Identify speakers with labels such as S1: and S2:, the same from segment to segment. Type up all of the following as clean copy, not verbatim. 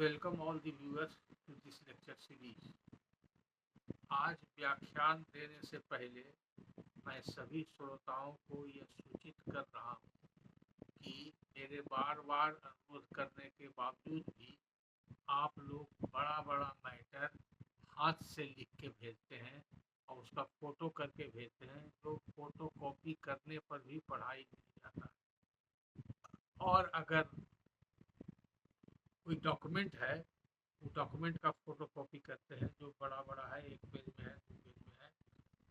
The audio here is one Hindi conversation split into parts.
S1: welcome all the viewers to this lecture series. आज व्याख्यान देने से पहले मैं सभी श्रोताओं को यह सूचित कर रहा हूँ कि मेरे बार बार अनुरोध करने के बावजूद भी आप लोग बड़ा बड़ा मैटर हाथ से लिख के भेजते हैं और उसका फोटो करके भेजते हैं, तो फोटो कॉपी करने पर भी पढ़ाई नहीं जाता। और अगर कोई डॉक्यूमेंट है, वो डॉक्यूमेंट का फोटो कॉपी करते हैं जो बड़ा बड़ा है, 1 पेज में है, 2 पेज में है,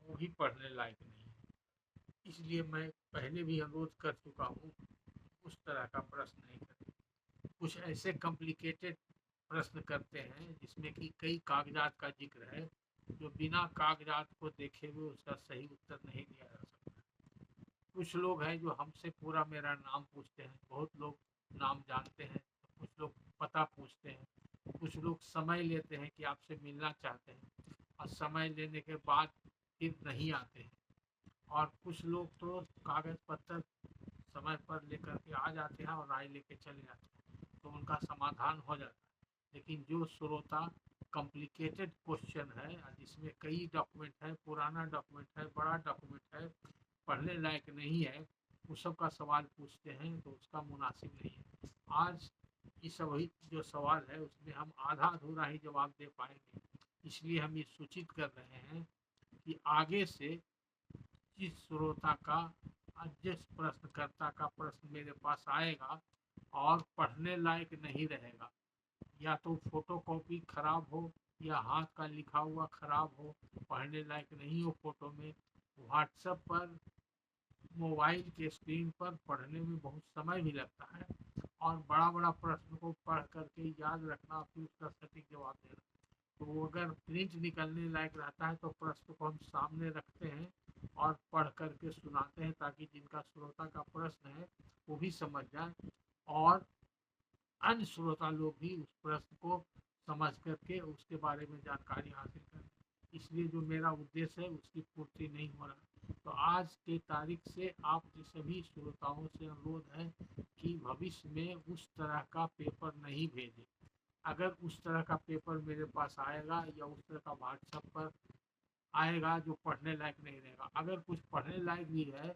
S1: वो भी पढ़ने लायक नहीं है। इसलिए मैं पहले भी अनुरोध कर चुका हूँ, उस तरह का प्रश्न नहीं करें। कुछ ऐसे कॉम्प्लिकेटेड प्रश्न करते हैं जिसमें कि कई कागजात का जिक्र है, जो बिना कागजात को देखे हुए उसका सही उत्तर नहीं दिया जा सकता। कुछ लोग हैं जो हमसे पूरा मेरा नाम पूछते हैं, बहुत लोग नाम जानते हैं, कुछ लोग पता पूछते हैं, कुछ लोग समय लेते हैं कि आपसे मिलना चाहते हैं और समय लेने के बाद फिर नहीं आते हैं, और कुछ लोग तो कागज पत्तर समय पर लेकर के आ जाते हैं और राय लेके चले जाते हैं, तो उनका समाधान हो जाता है। लेकिन जो श्रोता कॉम्प्लिकेटेड क्वेश्चन है जिसमें कई डॉक्यूमेंट है, पुराना डॉक्यूमेंट है, बड़ा डॉक्यूमेंट है, पढ़ने लायक नहीं है, उस सब का सवाल पूछते हैं, तो उसका मुनासिब नहीं है। आज ये सभी जो सवाल है उसमें हम आधा अधूरा ही जवाब दे पाएंगे, इसलिए हम ये सूचित कर रहे हैं कि आगे से जिस श्रोता का जिस प्रश्नकर्ता का प्रश्न मेरे पास आएगा और पढ़ने लायक नहीं रहेगा, या तो फोटो कॉपी खराब हो या हाथ का लिखा हुआ खराब हो, पढ़ने लायक नहीं हो फोटो में, व्हाट्सएप पर मोबाइल के स्क्रीन पर पढ़ने में बहुत समय भी लगता है, और बड़ा बड़ा प्रश्न को पढ़ करके याद रखना फिर उसका सटीक जवाब देना, तो वो अगर प्रिंट निकलने लायक रहता है तो प्रश्न को हम सामने रखते हैं और पढ़ करके सुनाते हैं, ताकि जिनका श्रोता का प्रश्न है वो भी समझ जाए और अन्य श्रोता लोग भी उस प्रश्न को समझ करके उसके बारे में जानकारी हासिल करें। इसलिए जो मेरा उद्देश्य है उसकी पूर्ति नहीं हो रहा। तो आज के तारीख से आप सभी श्रोताओं से अनुरोध है कि भविष्य में उस तरह का पेपर नहीं भेजें। अगर उस तरह का पेपर मेरे पास आएगा या उस तरह का व्हाट्सएप पर आएगा जो पढ़ने लायक नहीं रहेगा, अगर कुछ पढ़ने लायक भी है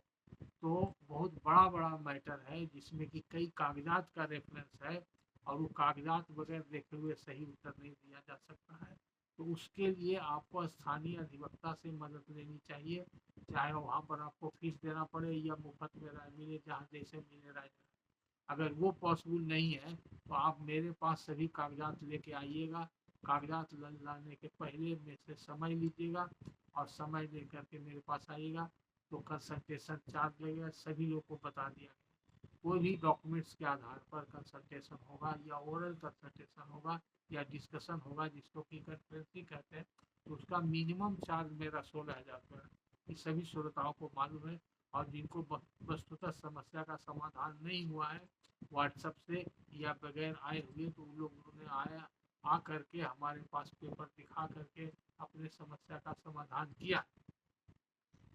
S1: तो बहुत बड़ा बड़ा मैटर है जिसमें कि कई कागजात का रेफरेंस है, और वो कागजात बगैर देखे हुए सही उत्तर नहीं दिया जा सकता है। तो उसके लिए आपको स्थानीय अधिवक्ता से मदद लेनी चाहिए, चाहे वहाँ पर आपको फीस देना पड़े या मुफ्त में राय मिले, जहाँ जैसे मिले राय। अगर वो पॉसिबल नहीं है तो आप मेरे पास सभी कागजात लेके आइएगा। कागजात लाने के पहले मेरे से समय लीजिएगा और समय लेकर के मेरे पास आइएगा, तो कंसल्टेशन चार्ज लगेगा, सभी लोग को बता दिया गया। कोई भी डॉक्यूमेंट्स के आधार पर कंसल्टेशन होगा या ओरल कंसल्टेशन होगा या डिस्कशन होगा, जिसको कि कन्फ्रेंसिंग कहते हैं, तो उसका मिनिमम चार्ज मेरा 16,000 रुपये है। ये सभी श्रोताओं को मालूम है, और जिनको वस्तुतः समस्या का समाधान नहीं हुआ है व्हाट्सएप से या बगैर आए हुए, तो उन लोगों ने आ करके हमारे पास पेपर दिखा करके अपने समस्या का समाधान किया।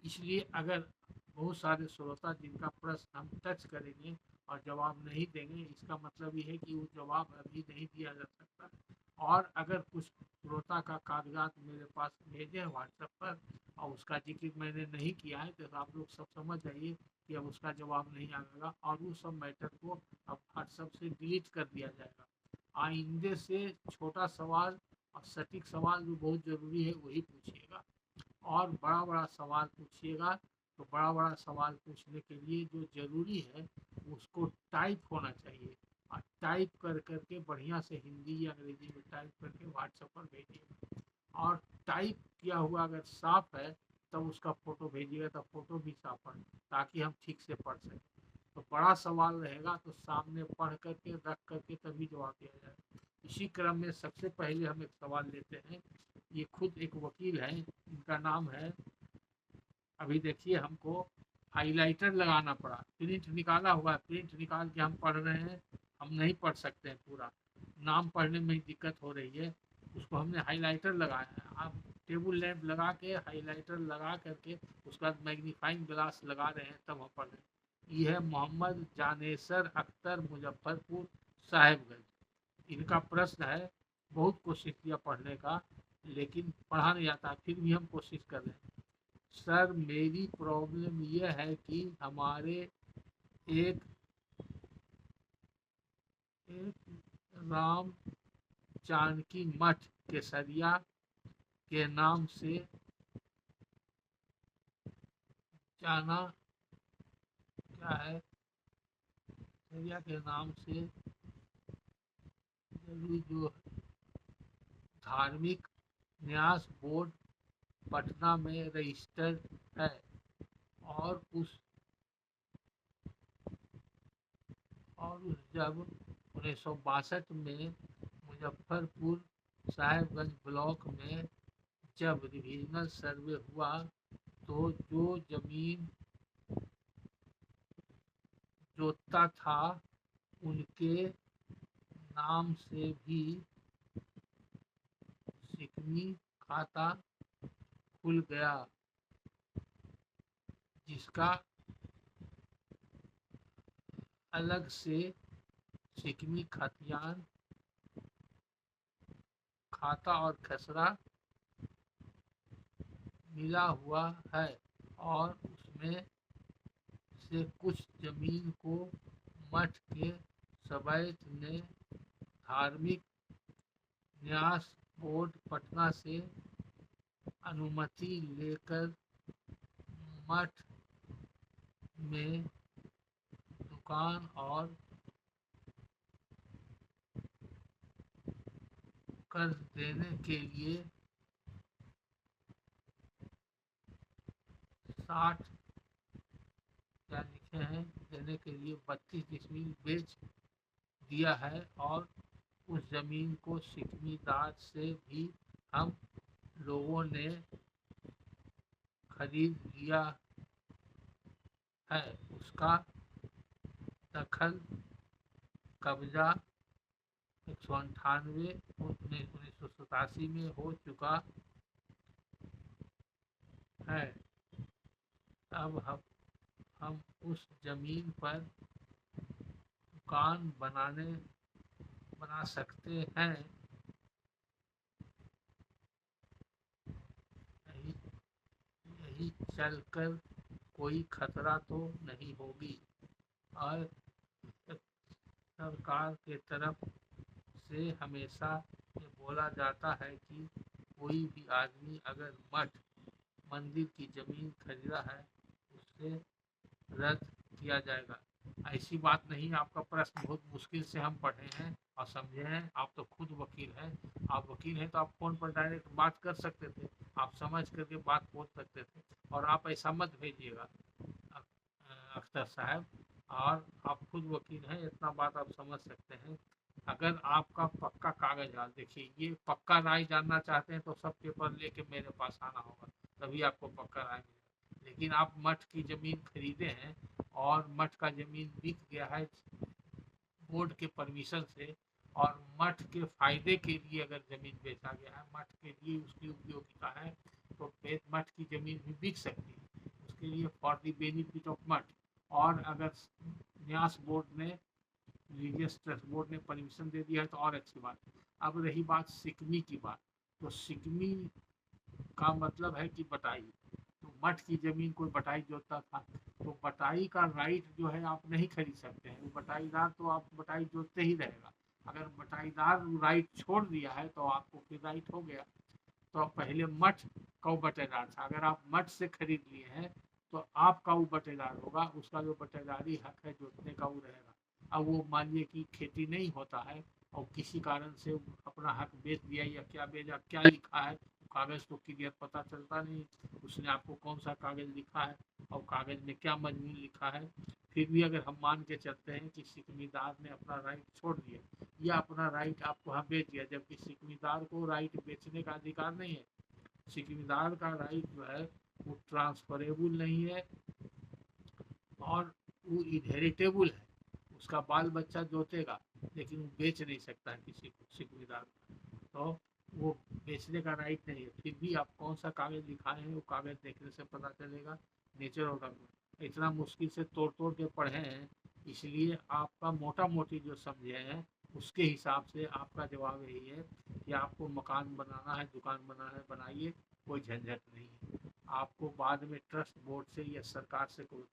S1: इसलिए अगर बहुत सारे श्रोता जिनका प्रश्न हम टच करेंगे और जवाब नहीं देंगे, इसका मतलब ये है कि वो जवाब अभी नहीं दिया जा सकता। और अगर कुछ श्रोता का कागजात मेरे पास भेजे व्हाट्सएप पर और उसका जिक्र मैंने नहीं किया है, तो आप लोग सब समझ जाइए कि अब उसका जवाब नहीं आएगा और वो सब मैटर को अब व्हाट्सएप से डिलीट कर दिया जाएगा। आइंदे से छोटा सवाल और सटीक सवाल जो बहुत ज़रूरी है वही पूछिएगा, और बड़ा बड़ा सवाल पूछिएगा। तो बड़ा बड़ा सवाल पूछने के लिए जो ज़रूरी है उसको टाइप होना चाहिए, और टाइप कर करके बढ़िया से हिंदी या अंग्रेजी में टाइप करके व्हाट्सएप पर भेजिएगा। और टाइप किया हुआ अगर साफ है तब उसका फ़ोटो भेजिएगा, तब फ़ोटो भी साफ है, ताकि हम ठीक से पढ़ सकें। तो बड़ा सवाल रहेगा तो सामने पढ़ करके रख करके तभी जवाब दिया जाए। इसी क्रम में सबसे पहले हम एक सवाल लेते हैं। ये खुद एक वकील हैं, इनका नाम है, अभी देखिए हमको हाइलाइटर लगाना पड़ा, प्रिंट निकाला हुआ है, प्रिंट निकाल के हम पढ़ रहे हैं, हम नहीं पढ़ सकते हैं पूरा, नाम पढ़ने में दिक्कत हो रही है, उसको हमने हाइलाइटर लगाया है। आप टेबल लैंप लगा के हाइलाइटर लगा करके उसके बाद मैग्नीफाइंग ग्लास लगा रहे हैं, तब हम पढ़ रहे हैं। ये है मोहम्मद जानेसर अख्तर, मुजफ्फरपुर साहेबगंज। इनका प्रश्न है, बहुत कोशिश किया पढ़ने का, लेकिन पढ़ा नहीं जाता, फिर भी हम कोशिश कर रहे हैं। सर मेरी प्रॉब्लम ये है कि हमारे एक एक राम जानकी मठ केसरिया के नाम से जाना, क्या है, केसरिया के नाम से जरूरी जो धार्मिक न्यास बोर्ड पटना में रजिस्टर्ड है, और जब 1962 में मुजफ्फरपुर साहेबगंज ब्लॉक में जब रिविजनल सर्वे हुआ, तो जो जमीन जोतता था उनके नाम से भी शिकमी खाता खुल गया, जिसका अलग से शिकमी खतियान खाता और खसरा मिला हुआ है, और उसमें से कुछ जमीन को मठ के सवैत ने धार्मिक न्यास बोर्ड पटना से अनुमति लेकर मठ में दुकान और कर्ज देने के लिए 60 क्या लिखे हैं, देने के लिए 32 डिसमिल बेच दिया है, और उस जमीन को शिकमीदार से भी हम लोगों ने खरीद लिया है। उसका दखल कब्जा 198 1987 में हो चुका है। अब हम उस जमीन पर दुकान बना सकते हैं। यही चलकर कोई खतरा तो नहीं होगी, और सरकार के तरफ से हमेशा ये बोला जाता है कि कोई भी आदमी अगर मठ मंदिर की जमीन खरीदा है, उससे रद्द किया जाएगा। ऐसी बात नहीं, आपका प्रश्न बहुत मुश्किल से हम पढ़े हैं और समझे हैं। आप तो खुद वकील हैं, आप वकील हैं तो आप फ़ोन पर डायरेक्ट बात कर सकते थे, आप समझ करके बात बोल सकते थे, और आप ऐसा मत भेजिएगा अख्तर साहब। और आप खुद वकील हैं, इतना बात आप समझ सकते हैं। अगर आपका पक्का कागज आ, देखिए ये पक्का राय जानना चाहते हैं तो सब पेपर लेके मेरे पास आना होगा, तभी आपको पक्का राय मिलेगा। लेकिन आप मठ की ज़मीन खरीदे हैं और मठ का ज़मीन बिक गया है बोर्ड के परमिशन से, और मठ के फायदे के लिए अगर ज़मीन बेचा गया है, मठ के लिए उसकी उपयोगिता है, तो फिर मठ की ज़मीन भी बिक सकती है, उसके लिए फॉर द बेनिफिट ऑफ मठ। और अगर न्यास बोर्ड ने, रिलीजियस ट्रस्ट बोर्ड ने परमिशन दे दिया है तो और अच्छी बात है। अब रही बात सिकमी की बात, तो सिकमी का मतलब है कि बटाई। तो मठ की ज़मीन कोई बटाई जोतता था, तो बटाई का राइट जो है आप नहीं खरीद सकते हैं, वो बटाईदार तो आप बटाई जोतते ही रहेगा। अगर बटाईदार राइट छोड़ दिया है तो आपको फिर राइट हो गया। तो पहले मठ का बटेदार था, अगर आप मठ से खरीद लिए हैं तो आपका वो बटेदार होगा, उसका जो बटेदारी हक है जोतने का वो रहेगा। अब वो मानिए कि खेती नहीं होता है और किसी कारण से अपना हक बेच दिया या क्या बेचा, क्या लिखा है कागज़ तो क्लियर पता चलता नहीं, उसने आपको कौन सा कागज़ लिखा है और कागज़ में क्या मजमून लिखा है। फिर भी अगर हम मान के चलते हैं कि सिकमीदार ने अपना राइट छोड़ दिया या अपना राइट आपको यहाँ बेच दिया, जबकि सिकमीदार को राइट बेचने का अधिकार नहीं है। सिकमीदार का राइट जो है वो ट्रांसफरेबल नहीं है और वो इनहेरिटेबल है, उसका बाल बच्चा जोतेगा, लेकिन वो बेच नहीं सकता है किसी को, सिकमीदार। तो वो बेचने का राइट नहीं है। फिर भी आप कौन सा कागज़ दिखाए हैं वो कागज़ देखने से पता चलेगा, नेचर ऑफ डॉक्यूमेंट। इतना मुश्किल से तोड़ तोड़ के पढ़े हैं, इसलिए आपका मोटा मोटी जो समझे हैं उसके हिसाब से आपका जवाब यही है कि आपको मकान बनाना है, दुकान बनाना है, बनाइए, कोई झंझट नहीं है। आपको बाद में ट्रस्ट बोर्ड से या सरकार से कोई,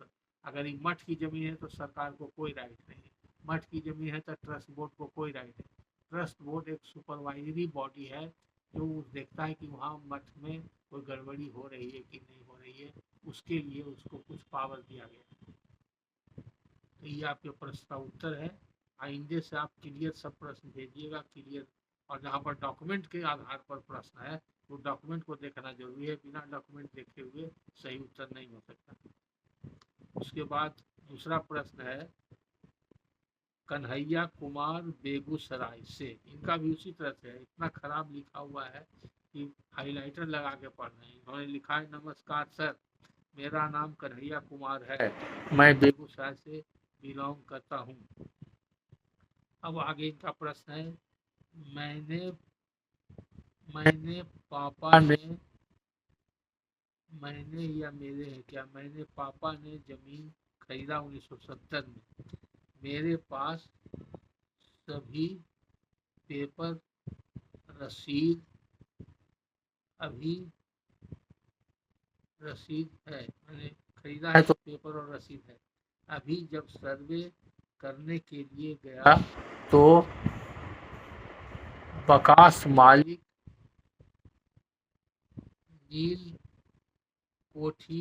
S1: अगर ये मठ की ज़मीन है तो सरकार को कोई राइट नहीं है, मठ की ज़मीन है तो ट्रस्ट बोर्ड को कोई राइट नहीं। ट्रस्ट बोर्ड एक सुपरवाइजरी बॉडी है जो देखता है कि वहाँ मठ में कोई गड़बड़ी हो रही है कि नहीं हो रही है, उसके लिए उसको कुछ पावर दिया गया। तो ये आपके प्रश्न का उत्तर है। आइंदे से आप क्लियर सब प्रश्न भेजिएगा, क्लियर। और जहाँ पर डॉक्यूमेंट के आधार पर प्रश्न है वो डॉक्यूमेंट को देखना जरूरी है, बिना डॉक्यूमेंट देखे हुए सही उत्तर नहीं हो सकता। उसके बाद दूसरा प्रश्न है कन्हैया कुमार बेगूसराय से। इनका भी उसी तरह से है, इतना खराब लिखा हुआ है कि हाइलाइटर लगा के पढ़ रहे हैं। इन्होंने लिखा है, नमस्कार सर, मेरा नाम कन्हैया कुमार है, मैं बेगूसराय से बिलोंग करता हूँ। अब आगे इनका प्रश्न है, मैंने मैंने पापा ने मैंने या मेरे है क्या, मैंने पापा ने जमीन खरीदा 1970 में। मेरे पास सभी पेपर, रसीद अभी रसीद है। मैंने खरीदा है तो पेपर और रसीद है। अभी जब सर्वे करने के लिए गया तो बकास मालिक नील कोठी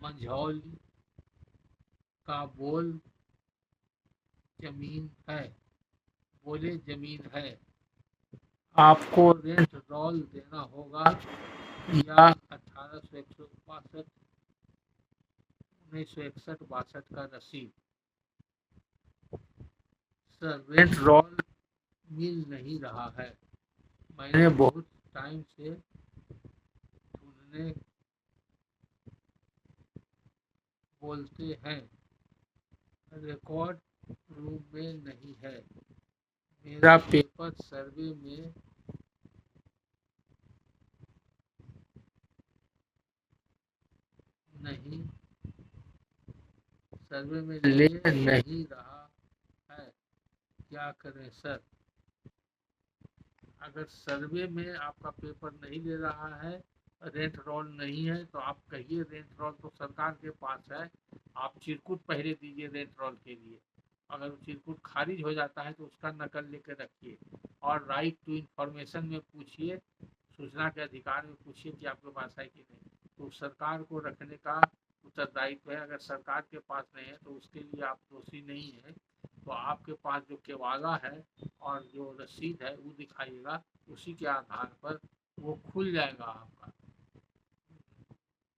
S1: मंझौली का बोले जमीन है, आपको रेंट रोल देना होगा या 1861 1961-62 का रसीद। सर, रेंट रोल मिल नहीं रहा है, मैंने बहुत टाइम से ढूंढने बोलते हैं, रिकॉर्ड रूम में नहीं है। मेरा पेपर सर्वे में नहीं ले नहीं रहा है, क्या करें सर। अगर सर्वे में आपका पेपर नहीं ले रहा है, रेंट रोल नहीं है, तो आप कहिए रेंट रोल तो सरकार के पास है, आप चिरकुट पहले दीजिए रेंट रोल के लिए। अगर चिरकुट खारिज हो जाता है तो उसका नकल लेकर रखिए और राइट टू इन्फॉर्मेशन में पूछिए, सूचना के अधिकार में पूछिए कि आपके पास है कि नहीं। तो सरकार को रखने का उत्तरदायित्व है। अगर सरकार के पास नहीं है तो उसके लिए आप दोषी नहीं है। तो आपके पास जो केवाला है और जो रसीद है वो दिखाइएगा, उसी के आधार पर वो खुल जाएगा, आपका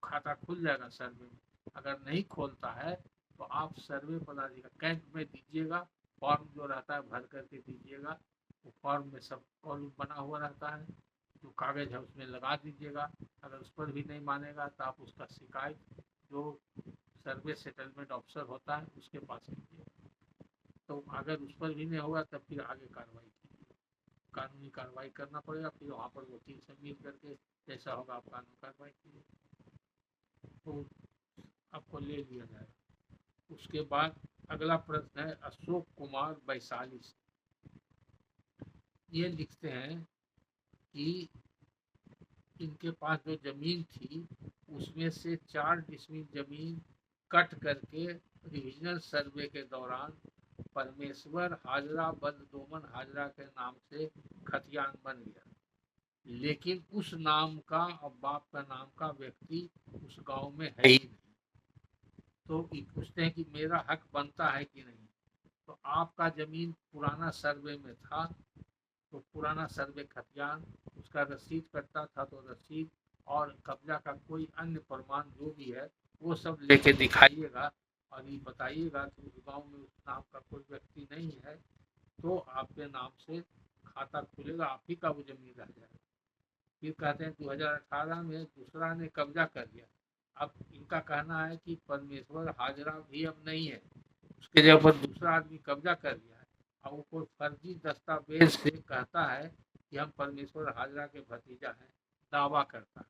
S1: खाता खुल जाएगा सर्वे में। अगर नहीं खोलता है तो आप सर्वे पदाधिकारी कैंप में दीजिएगा, फॉर्म जो रहता है भर करके दीजिएगा। वो फॉर्म में सब कॉलम बना हुआ रहता है, जो कागज़ है उसमें लगा दीजिएगा। अगर उस पर भी नहीं मानेगा तो आप उसका शिकायत जो सर्वे सेटलमेंट ऑफिसर होता है उसके पास कीजिएगा। तो अगर उस पर भी नहीं होगा तब फिर आगे कार्रवाई कीजिए, कानूनी कार्रवाई करना पड़ेगा। फिर वहाँ पर वकील से मिल करके जैसा होगा आप कानूनी कार्रवाई कीजिए, तो आपको ले लिया जाएगा। उसके बाद अगला प्रश्न है अशोक कुमार वैशाली से। ये लिखते हैं कि इनके पास जो जमीन थी उसमें से 4 डिसमिल जमीन कट करके रिविजनल सर्वे के दौरान परमेश्वर हाजरा बद दोमन हाजरा के नाम से खतियान बन गया, लेकिन उस नाम का और बाप का नाम का व्यक्ति उस गांव में है ही नहीं। तो पूछते हैं कि मेरा हक बनता है कि नहीं। तो आपका जमीन पुराना सर्वे में था, तो पुराना सर्वे खतियान, उसका रसीद कटता था तो रसीद और कब्जा का कोई अन्य प्रमाण जो भी है वो सब लेके दिखाइएगा और ये बताइएगा कि उस गांव में उस नाम का कोई व्यक्ति नहीं है, तो आपके नाम से खाता खुलेगा, आप ही का वो जमीन रह जाएगा। फिर कहते हैं 2018 में दूसरा ने कब्जा कर लिया। अब इनका कहना है कि परमेश्वर हाजरा भी अब नहीं है, उसके जगह पर दूसरा आदमी कब्जा कर लिया है और वो कोई फर्जी दस्तावेज से कहता है कि हम परमेश्वर हाजरा के भतीजा हैं, दावा करता है।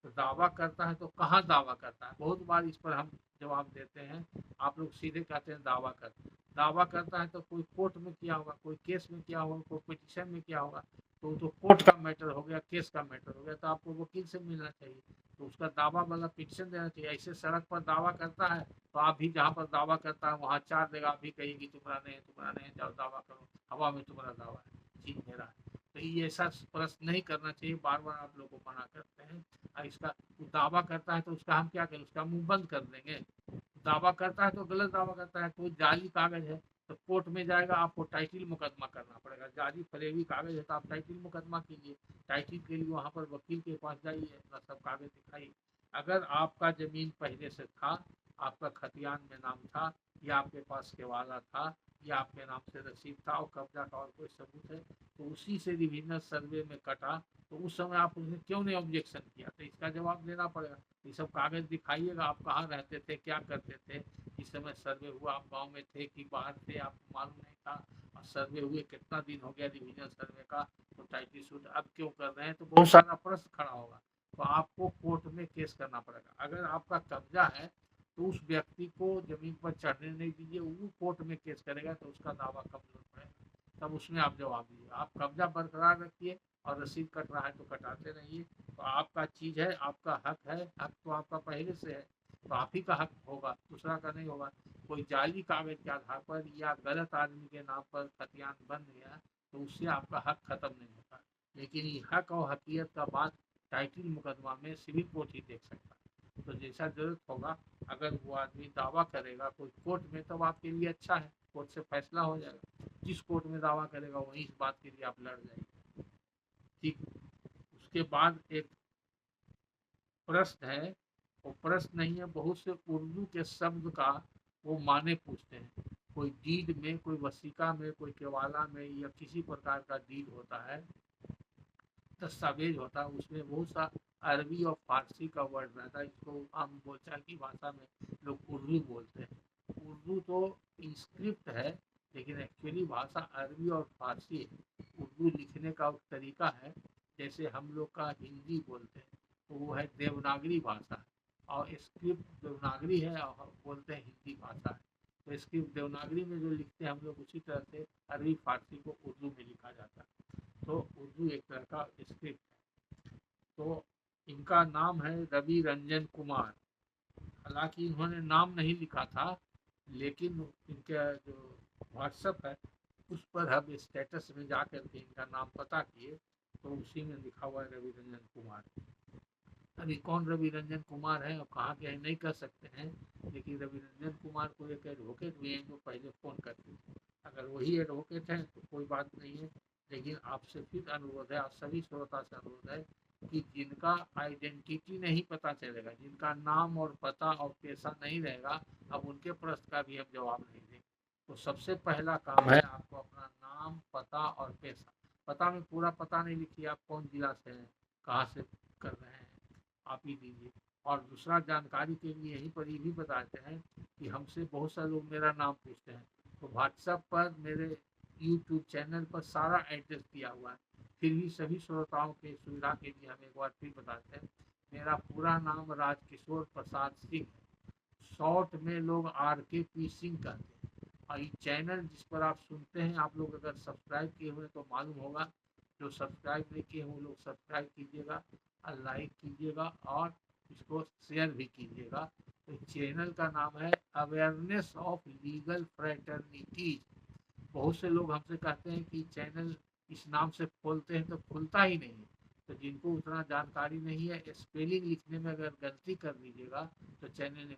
S1: तो दावा करता है तो कहाँ दावा करता है, बहुत बार इस पर हम जवाब देते हैं। आप लोग सीधे कहते हैं दावा करता है। दावा करता है तो कोई कोर्ट में किया होगा, कोई केस में किया होगा, कोई पिटिशन में किया होगा, तो कोर्ट का मैटर हो गया, केस का मैटर हो गया, तो आपको वकील से मिलना चाहिए, तो उसका दावा वाला पिटिशन देना चाहिए। ऐसे सड़क पर दावा करता है तो आप भी जहाँ पर दावा करता है वहाँ चार देगा, आप भी कहेगी तुम्हारा नहीं है, तुम्हारा नहीं है, जाओ दावा करो, हवा में तुम्हारा दावा है, चीज मेरा है। तो ये ऐसा प्रश्न नहीं करना चाहिए, बार बार आप लोग को मना करते हैं। और इसका दावा करता है तो उसका हम क्या करें, उसका मुंह बंद कर देंगे। दावा करता है तो गलत दावा करता है, कोई जाली कागज है तो कोर्ट में जाएगा, आपको टाइटल मुकदमा करना पड़ेगा। जाली फरेबी कागज है तो आप टाइटल मुकदमा कीजिए, टाइटल के लिए वहाँ पर वकील के पास जाइए, अपना सब कागज दिखाइए। अगर आपका जमीन पहले से था, आपका खतियान में नाम था, या आपके पास केवाला था, या आपके नाम से रसीद था और कब्जा का और कोई सबूत है, तो उसी से डिविजनल सर्वे में कटा, तो उस समय आप उसने क्यों नहीं ऑब्जेक्शन किया, तो इसका जवाब देना पड़ेगा। ये सब कागज दिखाइएगा, आप कहाँ रहते थे, क्या करते थे, इस समय सर्वे हुआ, आप गांव में थे कि बाहर थे, आपको मालूम नहीं था, और सर्वे हुए कितना दिन हो गया डिविजनल सर्वे का, तो टाइटल शूट अब क्यों कर रहे हैं, तो बहुत सारा प्रश्न खड़ा होगा, तो आपको कोर्ट में केस करना पड़ेगा। अगर आपका कब्जा है तो उस व्यक्ति को जमीन पर चढ़ने नहीं दीजिए, वो कोर्ट में केस करेगा तो उसका दावा कमजोर पड़ेगा, तब उसमें आप जवाब दीजिए। आप कब्जा बरकरार रखिए, और रसीद कट रहा है तो कटाते रहिए, तो आपका चीज है, आपका हक है, हक तो आपका पहले से है, तो आप ही का हक होगा, दूसरा का नहीं होगा। कोई जाली कागज के आधार पर या गलत आदमी के नाम पर खतियान बन गया तो उससे आपका हक खत्म नहीं होता, लेकिन ये हक और हकीकत का बात टाइटल मुकदमा में सिविल कोर्ट ही देख सकता है। तो जैसा जरूरत होगा, अगर वो आदमी दावा करेगा कोई कोर्ट में, तब आपके लिए अच्छा है, कोर्ट से फैसला हो जाएगा, जिस कोर्ट में दावा करेगा वहीं इस बात के लिए आप लड़ जाएंगे। ठीक। उसके बाद एक प्रश्न है, वो प्रश्न नहीं है, बहुत से उर्दू के शब्द का वो माने पूछते हैं। कोई डीड में, कोई वसीका में, कोई केवाला में, या किसी प्रकार का डीड होता है, दस्तावेज होता है, उसमें बहुत सा अरबी और फारसी का वर्ड रहता है, इसको आम बोलचाल की भाषा में लोग उर्दू बोलते हैं। उर्दू तो इंस्क्रिप्ट है, लेकिन एक्चुअली भाषा अरबी और फारसी है। उर्दू लिखने का तरीका है, जैसे हम लोग का हिंदी बोलते हैं, तो वो है देवनागरी भाषा, और स्क्रिप्ट देवनागरी है, और बोलते हैं हिंदी भाषा है। तो स्क्रिप्ट देवनागरी में जो लिखते हैं हम लोग, उसी तरह से अरबी फारसी को उर्दू में लिखा जाता है। तो उर्दू एक तरह का स्क्रिप्ट है। तो इनका नाम है रवि रंजन कुमार। हालांकि इन्होंने नाम नहीं लिखा था, लेकिन इनका जो व्हाट्सएप है उस पर हम स्टेटस में जा करके इनका नाम पता किए, तो उसी में लिखा हुआ है रवि रंजन कुमार। अभी कौन रवि रंजन कुमार है और कहाँ के हैं नहीं कह सकते हैं, लेकिन रवि रंजन कुमार को एक एडवोकेट भी हैं जो पहले फ़ोन करते थे। अगर वही एडवोकेट हैं तो कोई बात नहीं है, लेकिन आपसे फिर अनुरोध है, आप सभी श्रोता से अनुरोध है कि जिनका आइडेंटिटी नहीं पता चलेगा, जिनका नाम और पता और पेशा नहीं रहेगा, अब उनके प्रश्न का भी हम जवाब नहीं देंगे। तो सबसे पहला काम है आपको अपना नाम, पता और पेशा। पता में पूरा पता नहीं लिखिए, आप कौन जिला से हैं, कहाँ से कर रहे हैं, आप ही दीजिए। और दूसरा जानकारी के लिए यहीं पर ये भी बताते हैं कि हमसे बहुत सारे लोग मेरा नाम पूछते हैं, तो व्हाट्सएप पर मेरे यूट्यूब चैनल पर सारा एड्रेस दिया हुआ है। फिर भी सभी श्रोताओं के सुविधा के लिए हम एक बार फिर बताते हैं, मेरा पूरा नाम राजकिशोर प्रसाद सिंह है, शॉर्ट में लोग RKP सिंह कहते हैं। और ये चैनल जिस पर आप सुनते हैं, आप लोग अगर सब्सक्राइब किए हुए तो मालूम होगा, जो सब्सक्राइब नहीं किए वो लोग सब्सक्राइब कीजिएगा, लाइक कीजिएगा, और इसको शेयर भी कीजिएगा। तो चैनल का नाम है अवेयरनेस ऑफ लीगल फ्रेटर्निटीज। बहुत से लोग हमसे कहते हैं कि चैनल इस नाम से खोलते हैं तो खुलता ही नहीं है, तो जिनको उतना जानकारी नहीं है, स्पेलिंग लिखने में अगर गलती कर दीजिएगा तो channel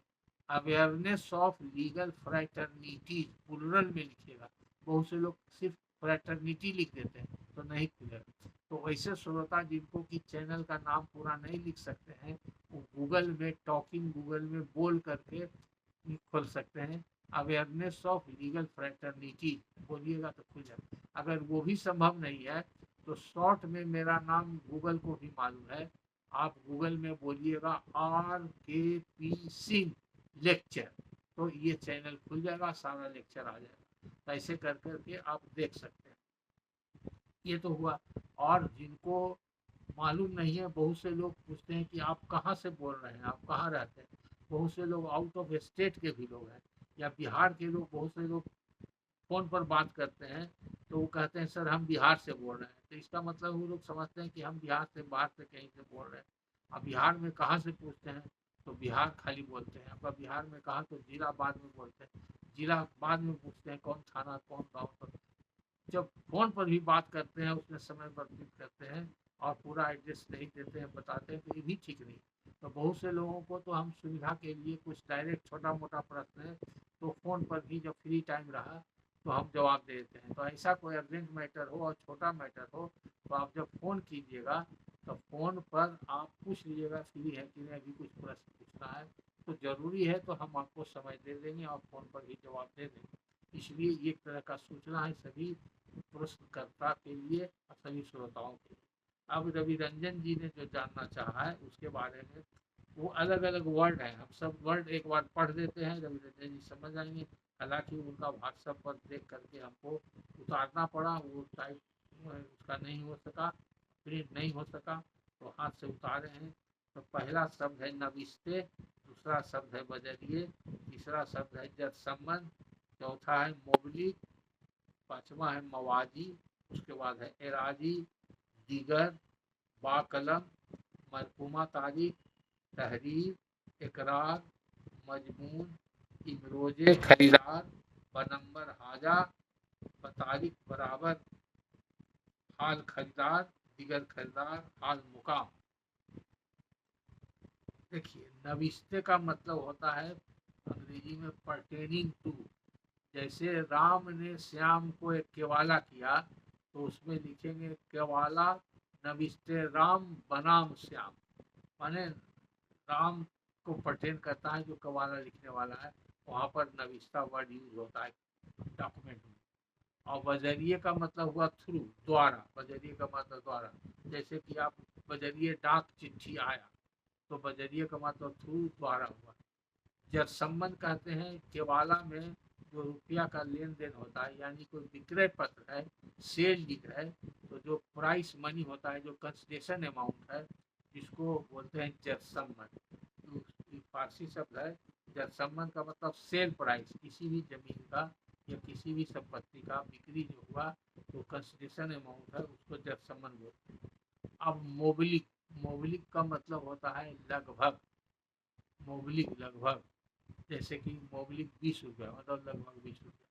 S1: awareness of legal fraternities plural में लिखिएगा। बहुत से लोग सिर्फ फ्रेटर्निटी लिख देते हैं तो नहीं खुलेगा। तो ऐसे श्रोता जिनको कि चैनल का नाम पूरा नहीं लिख सकते हैं, वो गूगल में, टॉकिंग गूगल में बोल करके खोल सकते हैं, अवेयरनेस ऑफ लीगल फ्रेटर्निटी बोलिएगा तो खुल जाएगा। अगर वो भी संभव नहीं है तो शॉर्ट में मेरा नाम गूगल को भी मालूम है, आप गूगल में बोलिएगा RKP सिंह लेक्चर, तो ये चैनल खुल जाएगा, सारा लेक्चर आ जाएगा। तो ऐसे कर करके आप देख सकते हैं। ये तो हुआ। और जिनको मालूम नहीं है। बहुत से लोग पूछते हैं कि आप कहाँ से बोल रहे हैं, आप कहाँ रहते हैं। बहुत से लोग आउट ऑफ स्टेट के भी लोग हैं, या बिहार के लोग, बहुत से लोग फ़ोन पर बात करते हैं तो वो कहते हैं सर हम बिहार से बोल रहे हैं। तो इसका मतलब वो लोग समझते हैं कि हम बिहार से बाहर से कहीं से बोल रहे हैं। अब बिहार में कहाँ से पूछते हैं तो बिहार खाली बोलते हैं। अब बिहार में कहा तो जिला बाद में बोलते हैं, जिला बाद में पूछते हैं कौन थाना कौन गाँव। तो जब फ़ोन पर भी बात करते हैं उसमें समय व्यतीत करते हैं और पूरा एड्रेस नहीं देते हैं, बताते हैं, तो ये भी ठीक नहीं। तो बहुत से लोगों को तो हम सुविधा के लिए कुछ डायरेक्ट छोटा मोटा प्रश्न है तो फ़ोन पर भी जब फ्री टाइम रहा तो हम जवाब दे देते हैं। तो ऐसा कोई अर्जेंट मैटर हो और छोटा मैटर हो तो आप जब फ़ोन कीजिएगा तो फ़ोन पर आप पूछ लीजिएगा फ्री है कि नहीं, अभी कुछ प्रश्न पूछना है तो ज़रूरी है तो हम आपको समय दे देंगे और फ़ोन पर भी जवाब दे देंगे। इसलिए ये एक तरह का सूचना है सभी प्रश्नकर्ता के लिए और सभी श्रोताओं के लिए। अब रवि रंजन जी ने जो जानना चाहा है उसके बारे में, वो अलग अलग वर्ड है, हम सब वर्ड एक बार पढ़ देते हैं, रवि रंजन जी समझ आएंगे। हालांकि उनका व्हाट्सएप पर देख करके हमको उतारना पड़ा, वो टाइप उसका नहीं हो सका, प्रिंट नहीं हो सका, तो हाथ से उतारे हैं। तो पहला शब्द है नविस्ते, दूसरा शब्द है बजरिए, तीसरा शब्द है जत संबंध, चौथा है मोबलिक, पांचवा है मवाजी, उसके बाद है एराजी, दीगर, बाकलम, मरकुमा तारीख, तहरीर, इकरार, मजमून, इमरोजे खरीदार, बनंबर हाजा, बतारिक बराबर, हाल खरीदार, दिगर खरीदार, हाल मुकाम। देखिए नविस्ते का मतलब होता है अंग्रेजी में परटेनिंग टू। जैसे राम ने श्याम को एक केवाला किया तो उसमें लिखेंगे केवाला नविस्ते राम बनाम श्याम, माने राम को पर्टेन करता है जो केवाला लिखने वाला है, वहाँ पर नविस्ता वर्ड यूज होता है डॉक्यूमेंट में। और बजरिए का मतलब हुआ थ्रू, द्वारा, बजरिए का मतलब द्वारा। जैसे कि आप बजरिए डाक चिट्ठी आया तो बजरिए का मतलब थ्रू, द्वारा हुआ। जब संबंध कहते हैं केवाला में जो रुपया का लेन देन होता है, यानी कोई विक्रय पत्र है, सेल डीड है, तो जो प्राइस मनी होता है, जो कंसिडरेशन अमाउंट है, जिसको बोलते हैं जरसम्मन। तो फारसी शब्द है जरसम्मन का मतलब सेल प्राइस, किसी भी जमीन का या किसी भी संपत्ति का बिक्री जो हुआ तो कंसिडरेशन अमाउंट है उसको जरसम्मन बोलते हैं। अब मोबलिक, मोबलिक का मतलब होता है लगभग, मोबलिक लगभग। जैसे कि मोबलिक 20 रुपया मतलब लगभग 20 रुपया,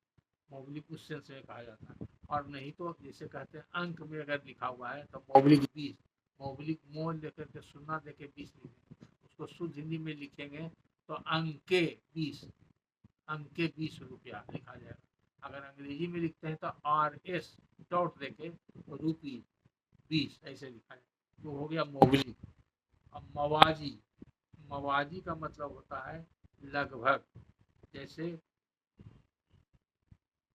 S1: मोबलिक उस सेंस में कहा जाता है। और नहीं तो जैसे कहते हैं अंक में अगर लिखा हुआ है तो मोबलिक 20, मोबलिक मोल लेकर के सुनना देके 20 लिखेंगे, उसको शुद्ध हिंदी में लिखेंगे तो अंके 20, अंके 20 रुपया लिखा जाएगा। अगर अंग्रेजी में लिखते हैं तो RS डॉट देके तो रुपी 20 ऐसे लिखा जाएगा, तो हो गया मोबलिक। अब मवाजी, मवाजी का मतलब होता है लगभग। जैसे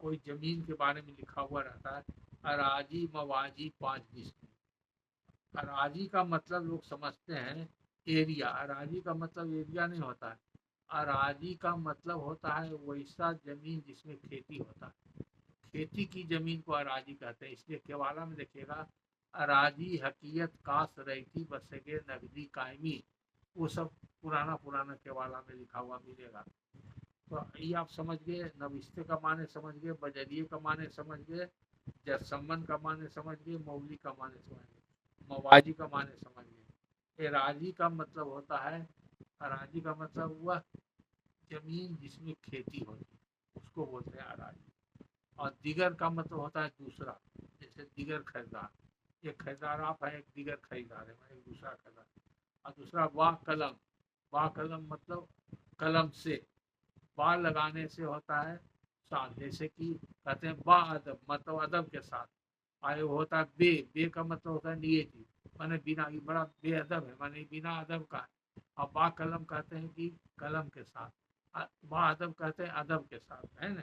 S1: कोई जमीन के बारे में लिखा हुआ रहता है अराजी मवाजी 5 बिस्मी। अराजी का मतलब लोग समझते हैं एरिया, अराजी का मतलब एरिया नहीं होता है। अराजी का मतलब होता है वैसा जमीन जिसमें खेती होता है, खेती की जमीन को अराजी कहते हैं। इसलिए केवाला में देखिएगा अराजी हकीयत काश रैती बसगे नगदी कायमी, वो सब पुराना पुराना केवाला में लिखा हुआ मिलेगा। तो ये आप समझ गए, नविस्ते का माने समझ गए, बजरिए का माने समझ गए, जसम्मन का माने समझ गए, मौली का माने समझ गए, मवाजी का माने समझ गए। एराजी का मतलब होता है, अराजी का मतलब हुआ जमीन जिसमें खेती होती है उसको बोलते हैं अराजी। और दिगर का मतलब होता है दूसरा, जैसे दिगर खरीदार, एक खरीदार आप हैं, एक दिगर खरीदार है, एक दूसरा खरीदार। और दूसरा वाह कलम, वाह कलम मतलब कलम से, बा लगाने से होता है साथ। जैसे कि कहते हैं बा अदब मतलब अदब के साथ। आए होता है बे, बे का मतलब होता है निगेटिव, माने बिना, बड़ा बेअदब है, माने बिना अदब का है। और बा कलम कहते हैं कि कलम के साथ, बा अदब कहते हैं अदब के साथ, है ना।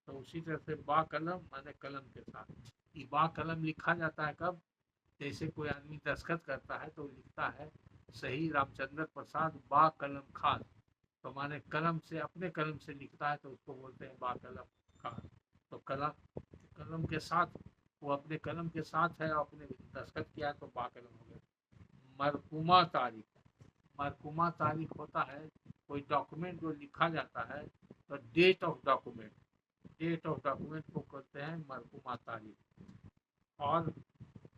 S1: तो उसी तरह से बा कलम माने कलम के साथ। ये बा कलम लिखा जाता है कब, जैसे कोई आदमी दस्खत करता है तो लिखता है सही रामचंद्र प्रसाद बा कलम खान, तो माने कलम से, अपने कलम से लिखता है तो उसको बोलते हैं बा कलम खान। तो कलम, कलम के साथ, वो अपने कलम के साथ है, अपने दस्तखत किया तो बा कलम हो गया। मरकुमा तारीख, मरकुमा तारीख होता है कोई डॉक्यूमेंट जो लिखा जाता है, तो date of document, date of document को कहते हैं मरकुमा तारीख। और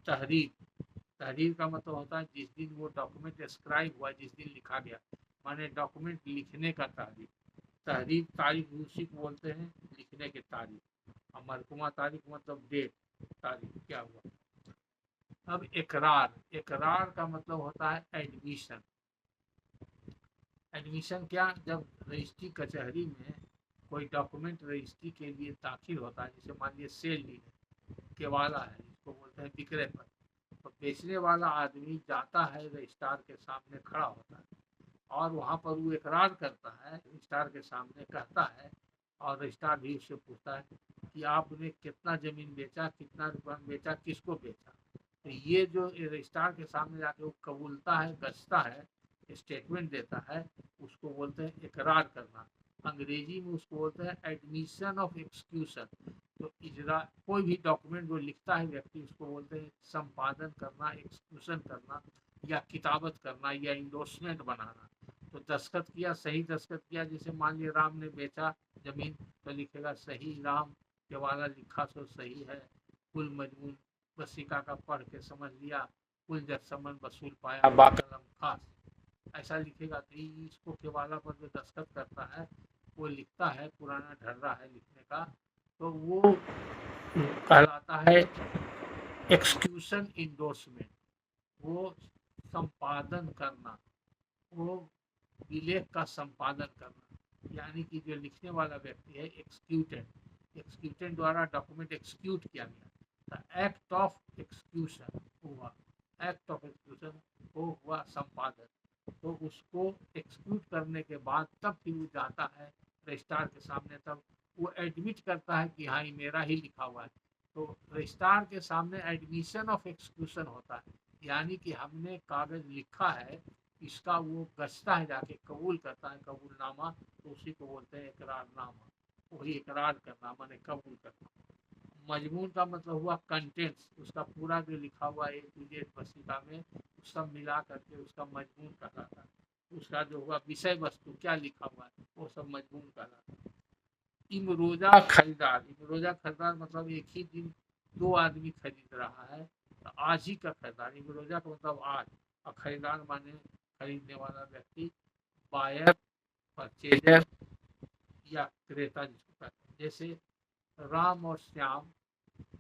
S1: तहरीर, तहरीर का मतलब होता है जिस दिन वो डॉक्यूमेंट स्क्राइब हुआ, जिस दिन लिखा गया, माने डॉक्यूमेंट लिखने का तारीख। तहरीर तारीख उसी को बोलते हैं लिखने की तारीख, और मरकुमा तारीख मतलब डेट, तारीख क्या हुआ। अब इकरार, इकरार का मतलब होता है एडमिशन। एडमिशन क्या, जब रजिस्ट्री कचहरी में कोई डॉक्यूमेंट रजिस्ट्री के लिए दाखिल होता है, जैसे मान लीजिए सेल डीड है, केवाला है जिसको बोलते हैं विक्रय पर, तो बेचने वाला आदमी जाता है रजिस्ट्रार के सामने खड़ा होता है, और वहाँ पर वो इकरार करता है, रजिस्ट्रार के सामने कहता है, और रजिस्ट्रार भी उससे पूछता है कि आपने कितना ज़मीन बेचा, कितना रुपया में बेचा, किसको बेचा। तो ये जो रजिस्ट्रार के सामने जाके वो कबूलता है, गछता है, स्टेटमेंट देता है, उसको बोलते हैं इकरार करना। अंग्रेजी में उसको बोलते हैं एडमिशन ऑफ एक्सक्यूशन। तो इजरा कोई भी डॉक्यूमेंट जो लिखता है व्यक्ति, उसको बोलते हैं संपादन करना, एक्सक्यूशन करना, या किताबत करना, या इंडोर्समेंट बनाना। तो दस्तखत किया, सही दस्तखत किया, जैसे मान लिया राम ने बेचा जमीन, तो लिखेगा सही राम, के वाला लिखा सो सही है, कुल मजमून वसीका का पढ़ के समझ लिया, कुल जसमन वसूल पाया बाकलम खास, ऐसा लिखेगा। तो इसको केवाला पर जो दस्तखत करता है, वो लिखता है, पुराना ढर्रा है लिखने का, तो वो कहलाता है एक्सक्यूशन इंडोर्समेंट। वो संपादन करना, वो विलेख का संपादन करना, यानी कि जो लिखने वाला व्यक्ति है एक्सक्यूटेंट, एक्सक्यूटेंट द्वारा डॉक्यूमेंट एक्सक्यूट किया गया, एक्ट ऑफ एक्सक्यूशन हुआ, एक्ट ऑफ एक्सक्यूशन वो हुआ संपादन। तो उसको एक्सक्यूट करने के बाद तब फिर वो जाता है रजिस्ट्रार के सामने, तब वो एडमिट करता है कि हाँ ये मेरा ही लिखा हुआ है। तो रजिस्ट्रार के सामने एडमिशन ऑफ एक्सक्यूशन होता है, यानी कि हमने कागज लिखा है, इसका वो गछता है, जाके कबूल करता है, कबूलनामा, तो उसी को बोलते हैं इकरारनामा। वही इकरार करना माने कबूल करना। मजमून का मतलब हुआ कंटेंट्स, उसका पूरा जो लिखा हुआ है टू जेड वसीका में, सब मिला करके उसका मजमून कहलाता है। उसका जो हुआ विषय वस्तु क्या लिखा हुआ है, वो सब मजमून कहलाता है। इमरोजा खरीदार, इमरोजा खरीदार मतलब एक ही दिन दो आदमी खरीद रहा है, तो आज ही का खरीदार, इमरोजा का मतलब आज, और खरीदार माने खरीदने वाला व्यक्ति, बायर, परचेजर, या क्रेता जिसको कहते हैं। जैसे राम और श्याम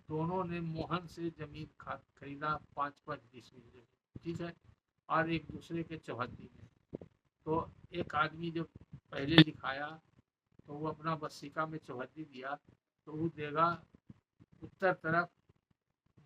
S1: दोनों ने मोहन से जमीन खरीदा 5-5 डिसमिल जमीन, ठीक है, और एक दूसरे के चौहद्दी में। तो एक आदमी जो पहले लिखाया, तो वो अपना वसीका में चौहद्दी दिया, तो वो देगा उत्तर तरफ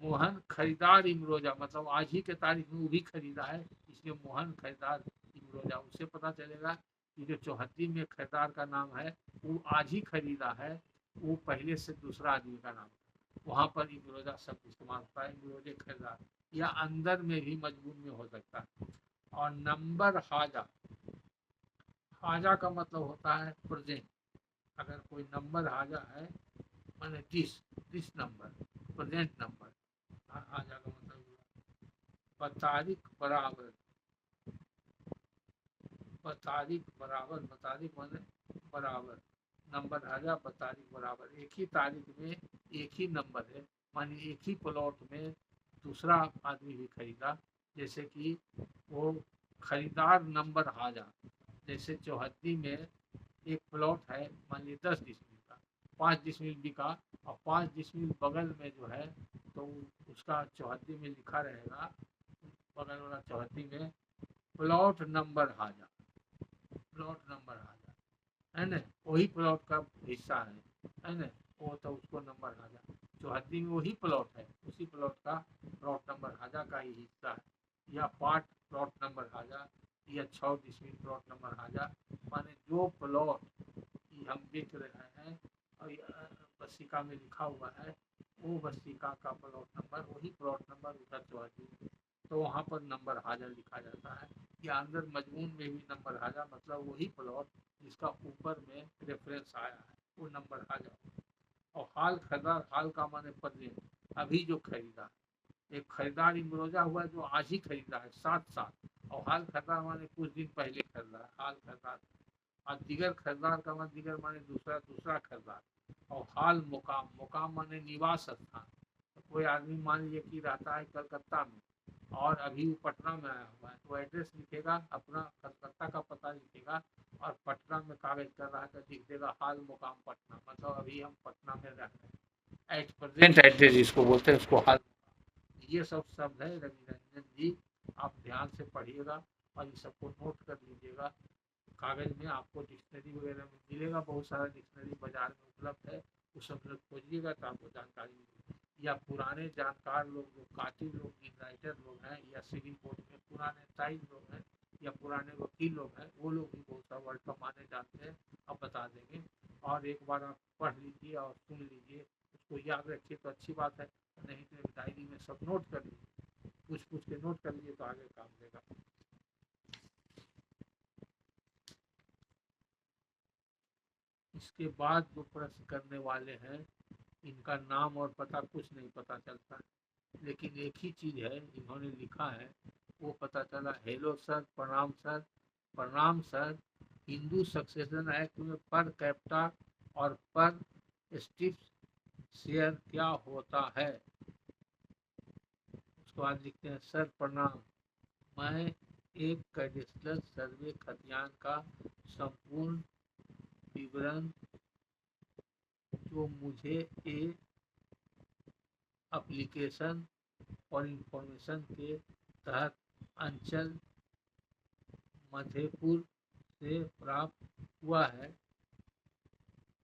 S1: मोहन खरीदार इमरोजा, मतलब आज ही के तारीख में वो भी खरीदा है, इसलिए मोहन खरीदार इमरोजा। उससे पता चलेगा कि जो चौहद्दी में खरीदार का नाम है वो आज ही खरीदा है, वो पहले से दूसरा आदमी का नाम है। वहाँ पर इमरोजा शब्द इस्तेमाल होता है, इमरोजे खरीदार, या अंदर में भी मजबूत में हो सकता है। और नंबर हाजा, हाजा का मतलब होता है प्रेजेंट। अगर कोई नंबर हाजा है माने दिस नंबर, प्रेजेंट नंबर, हाजा का मतलब हुआ। बतारिक बराबर, बतारिक बराबर, बतारिक माने बराबर, नंबर हाजा बतारिक बराबर, एक ही तारीख में एक ही नंबर है, माने एक ही प्लॉट में दूसरा आदमी भी खरीदा। जैसे कि वो खरीदार नंबर हाजा, जैसे चौहद्दी में एक प्लॉट है, मान लीजिए 10 डिसमिल का, 5 डिसमिल बिका, और 5 डिसमिल बगल में जो है, तो उसका चौहद्दी में लिखा रहेगा, बगल वाला चौहद्दी में प्लॉट नंबर हाजा, प्लॉट नंबर हाजा, है ना, वही प्लॉट का हिस्सा है ना, वो तो उसको नंबर हाजा, चौहद्दी में वही प्लॉट है, उसी प्लॉट का प्लॉट नंबर हाजा का ही हिस्सा है, या पार्ट प्लॉट नंबर हाजा, या 6 डिसमिल प्लॉट नंबर हाजा, माने जो प्लॉट हम बेच रहे हैं और वसीका में लिखा हुआ है, वो वसीका का प्लॉट नंबर, वही प्लॉट नंबर उधर चौहद्दी, तो वहाँ पर नंबर हाजा लिखा जाता है। या अंदर मजमून में भी नंबर हाजा, मतलब वही प्लॉट जिसका ऊपर में रेफरेंस आया है, वो नंबर हाजा। और हाल खरीदार, हाल का माने प्रेजेंट, अभी जो खरीदा, एक खरीदार इमरोजा हुआ जो आज ही खरीदा है 7 साल, और हाल खरीदार माने कुछ दिन पहले खरीदा है, हाल खरीदार। और दिगर खरीदार का मतलब दिगर माने दूसरा दूसरा खरीदार। और हाल मुकाम, मुकाम माने निवास स्थान। तो कोई आदमी मान लीजिए कि रहता है कलकत्ता में और अभी वो पटना में आया हुआ है, तो एड्रेस लिखेगा अपना, कलकत्ता का पता लिखेगा, और पटना में कागज कर रहा है तो लिख देगा हाल मुकाम पटना, मतलब अभी हम पटना में रह रहे हैं, एट प्रेजेंट एड्रेस जिसको बोलते हैं उसको हाल। ये सब शब्द है रवि रंजन जी, आप ध्यान से पढ़िएगा और इन सबको नोट कर लीजिएगा। कागज में आपको डिक्शनरी वगैरह में मिलेगा, बहुत सारा डिक्शनरी बाजार में उपलब्ध है, उस सब में खोजिएगा तो आपको जानकारी मिलेगी। या पुराने जानकार लोग, जो कातिल लोग, राइटर लोग हैं, या सिविल कोर्ट में पुराने साइज लोग हैं, या पुराने वकील लोग हैं, वो लोग भी बहुत सा वर्ड का माने जानते हैं, अब बता देंगे। और एक बार आप पढ़ लीजिए और सुन लीजिए, उसको याद रखिए तो अच्छी बात है, नहीं तो डायरी में सब नोट कर लीजिए, पूछ पूछ के नोट कर लीजिए तो आगे काम देगा। इसके बाद जो प्रश्न करने वाले हैं, इनका नाम और पता कुछ नहीं पता चलता, लेकिन एक ही चीज है इन्होंने लिखा है, वो पता चला। हेलो सर, प्रणाम सर। प्रणाम सर, हिंदू सक्सेशन एक्ट में पर कैपिटा और पर स्ट्रिप शेयर क्या होता है? उसके बाद लिखते हैं, सर प्रणाम, मैं एक कैडेस्ट्रल सर्वे खतियान का संपूर्ण विवरण जो मुझे एक एप्लीकेशन और इंफॉर्मेशन के तहत अंचल मधेपुर से प्राप्त हुआ है,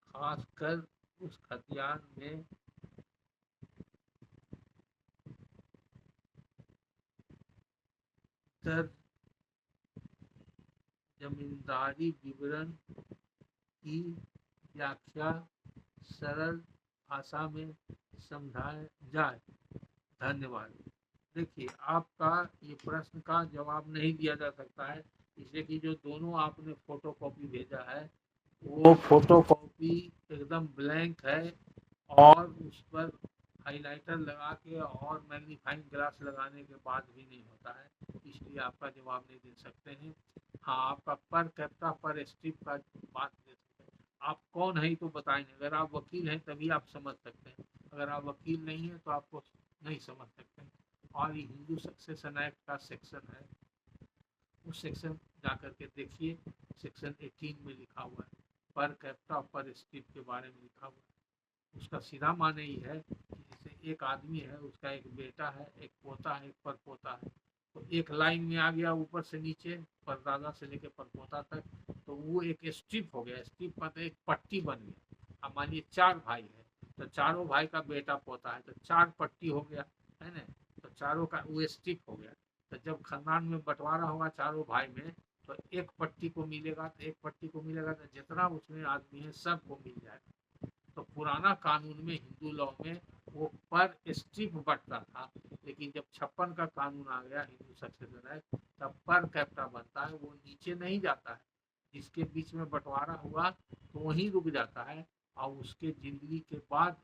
S1: खासकर उस खतियान में दर्ज जमींदारी विवरण की व्याख्या सरल भाषा में समझाया जाए। धन्यवाद। देखिए, आपका ये प्रश्न का जवाब नहीं दिया जा सकता है, इसलिए कि जो दोनों आपने फोटो कॉपी भेजा है वो फोटो कॉपी एकदम ब्लैंक है, और उस पर हाइलाइटर लगा के और मैग्नीफाइंग ग्लास लगाने के बाद भी नहीं होता है, इसलिए आपका जवाब नहीं दे सकते हैं। हाँ, आपका पर कैपिटा पर स्ट्रिप का बात दे सकते हैं। आप कौन है तो बताएंगे, अगर आप वकील हैं तभी आप समझ सकते हैं, अगर आप वकील नहीं हैं तो आपको नहीं समझ सकते हैं। और ये हिंदू सक्सेशन एक्ट का सेक्शन है, उस सेक्शन जा करके देखिए, सेक्शन 18 में लिखा हुआ है, पर कैपिटा पर स्ट्रिप के बारे में लिखा हुआ है। उसका सीधा माने ही है कि जैसे एक आदमी है, उसका एक बेटा है, एक पोता है, एक परपोता है, तो एक लाइन में आ गया ऊपर से नीचे, परदादा से लेकर परपोता तक, तो वो एक स्ट्रिप हो गया, स्ट्रिप मतलब एक पट्टी बन गया। अब मानिए 4 भाई है, तो चारों भाई का बेटा पोता है, तो 4 पट्टी हो गया, है ना, तो चारों का वो स्ट्रिप हो गया। तो जब खानदान में बंटवारा होगा चारों भाई में, तो एक पट्टी को मिलेगा, तो एक पट्टी को मिलेगा तो जितना उसमें आदमी है सबको मिल जाएगा। तो पुराना कानून में, हिंदू लॉ में, वो पर स्ट्रिप बंटता था, लेकिन जब 56 का कानून आ गया, हिंदू सक्सेशन एक्ट, तब पर कैपिटा बनता है, वो नीचे नहीं जाता है। जिसके बीच में बंटवारा हुआ तो वहीं रुक जाता है, और उसके जिंदगी के बाद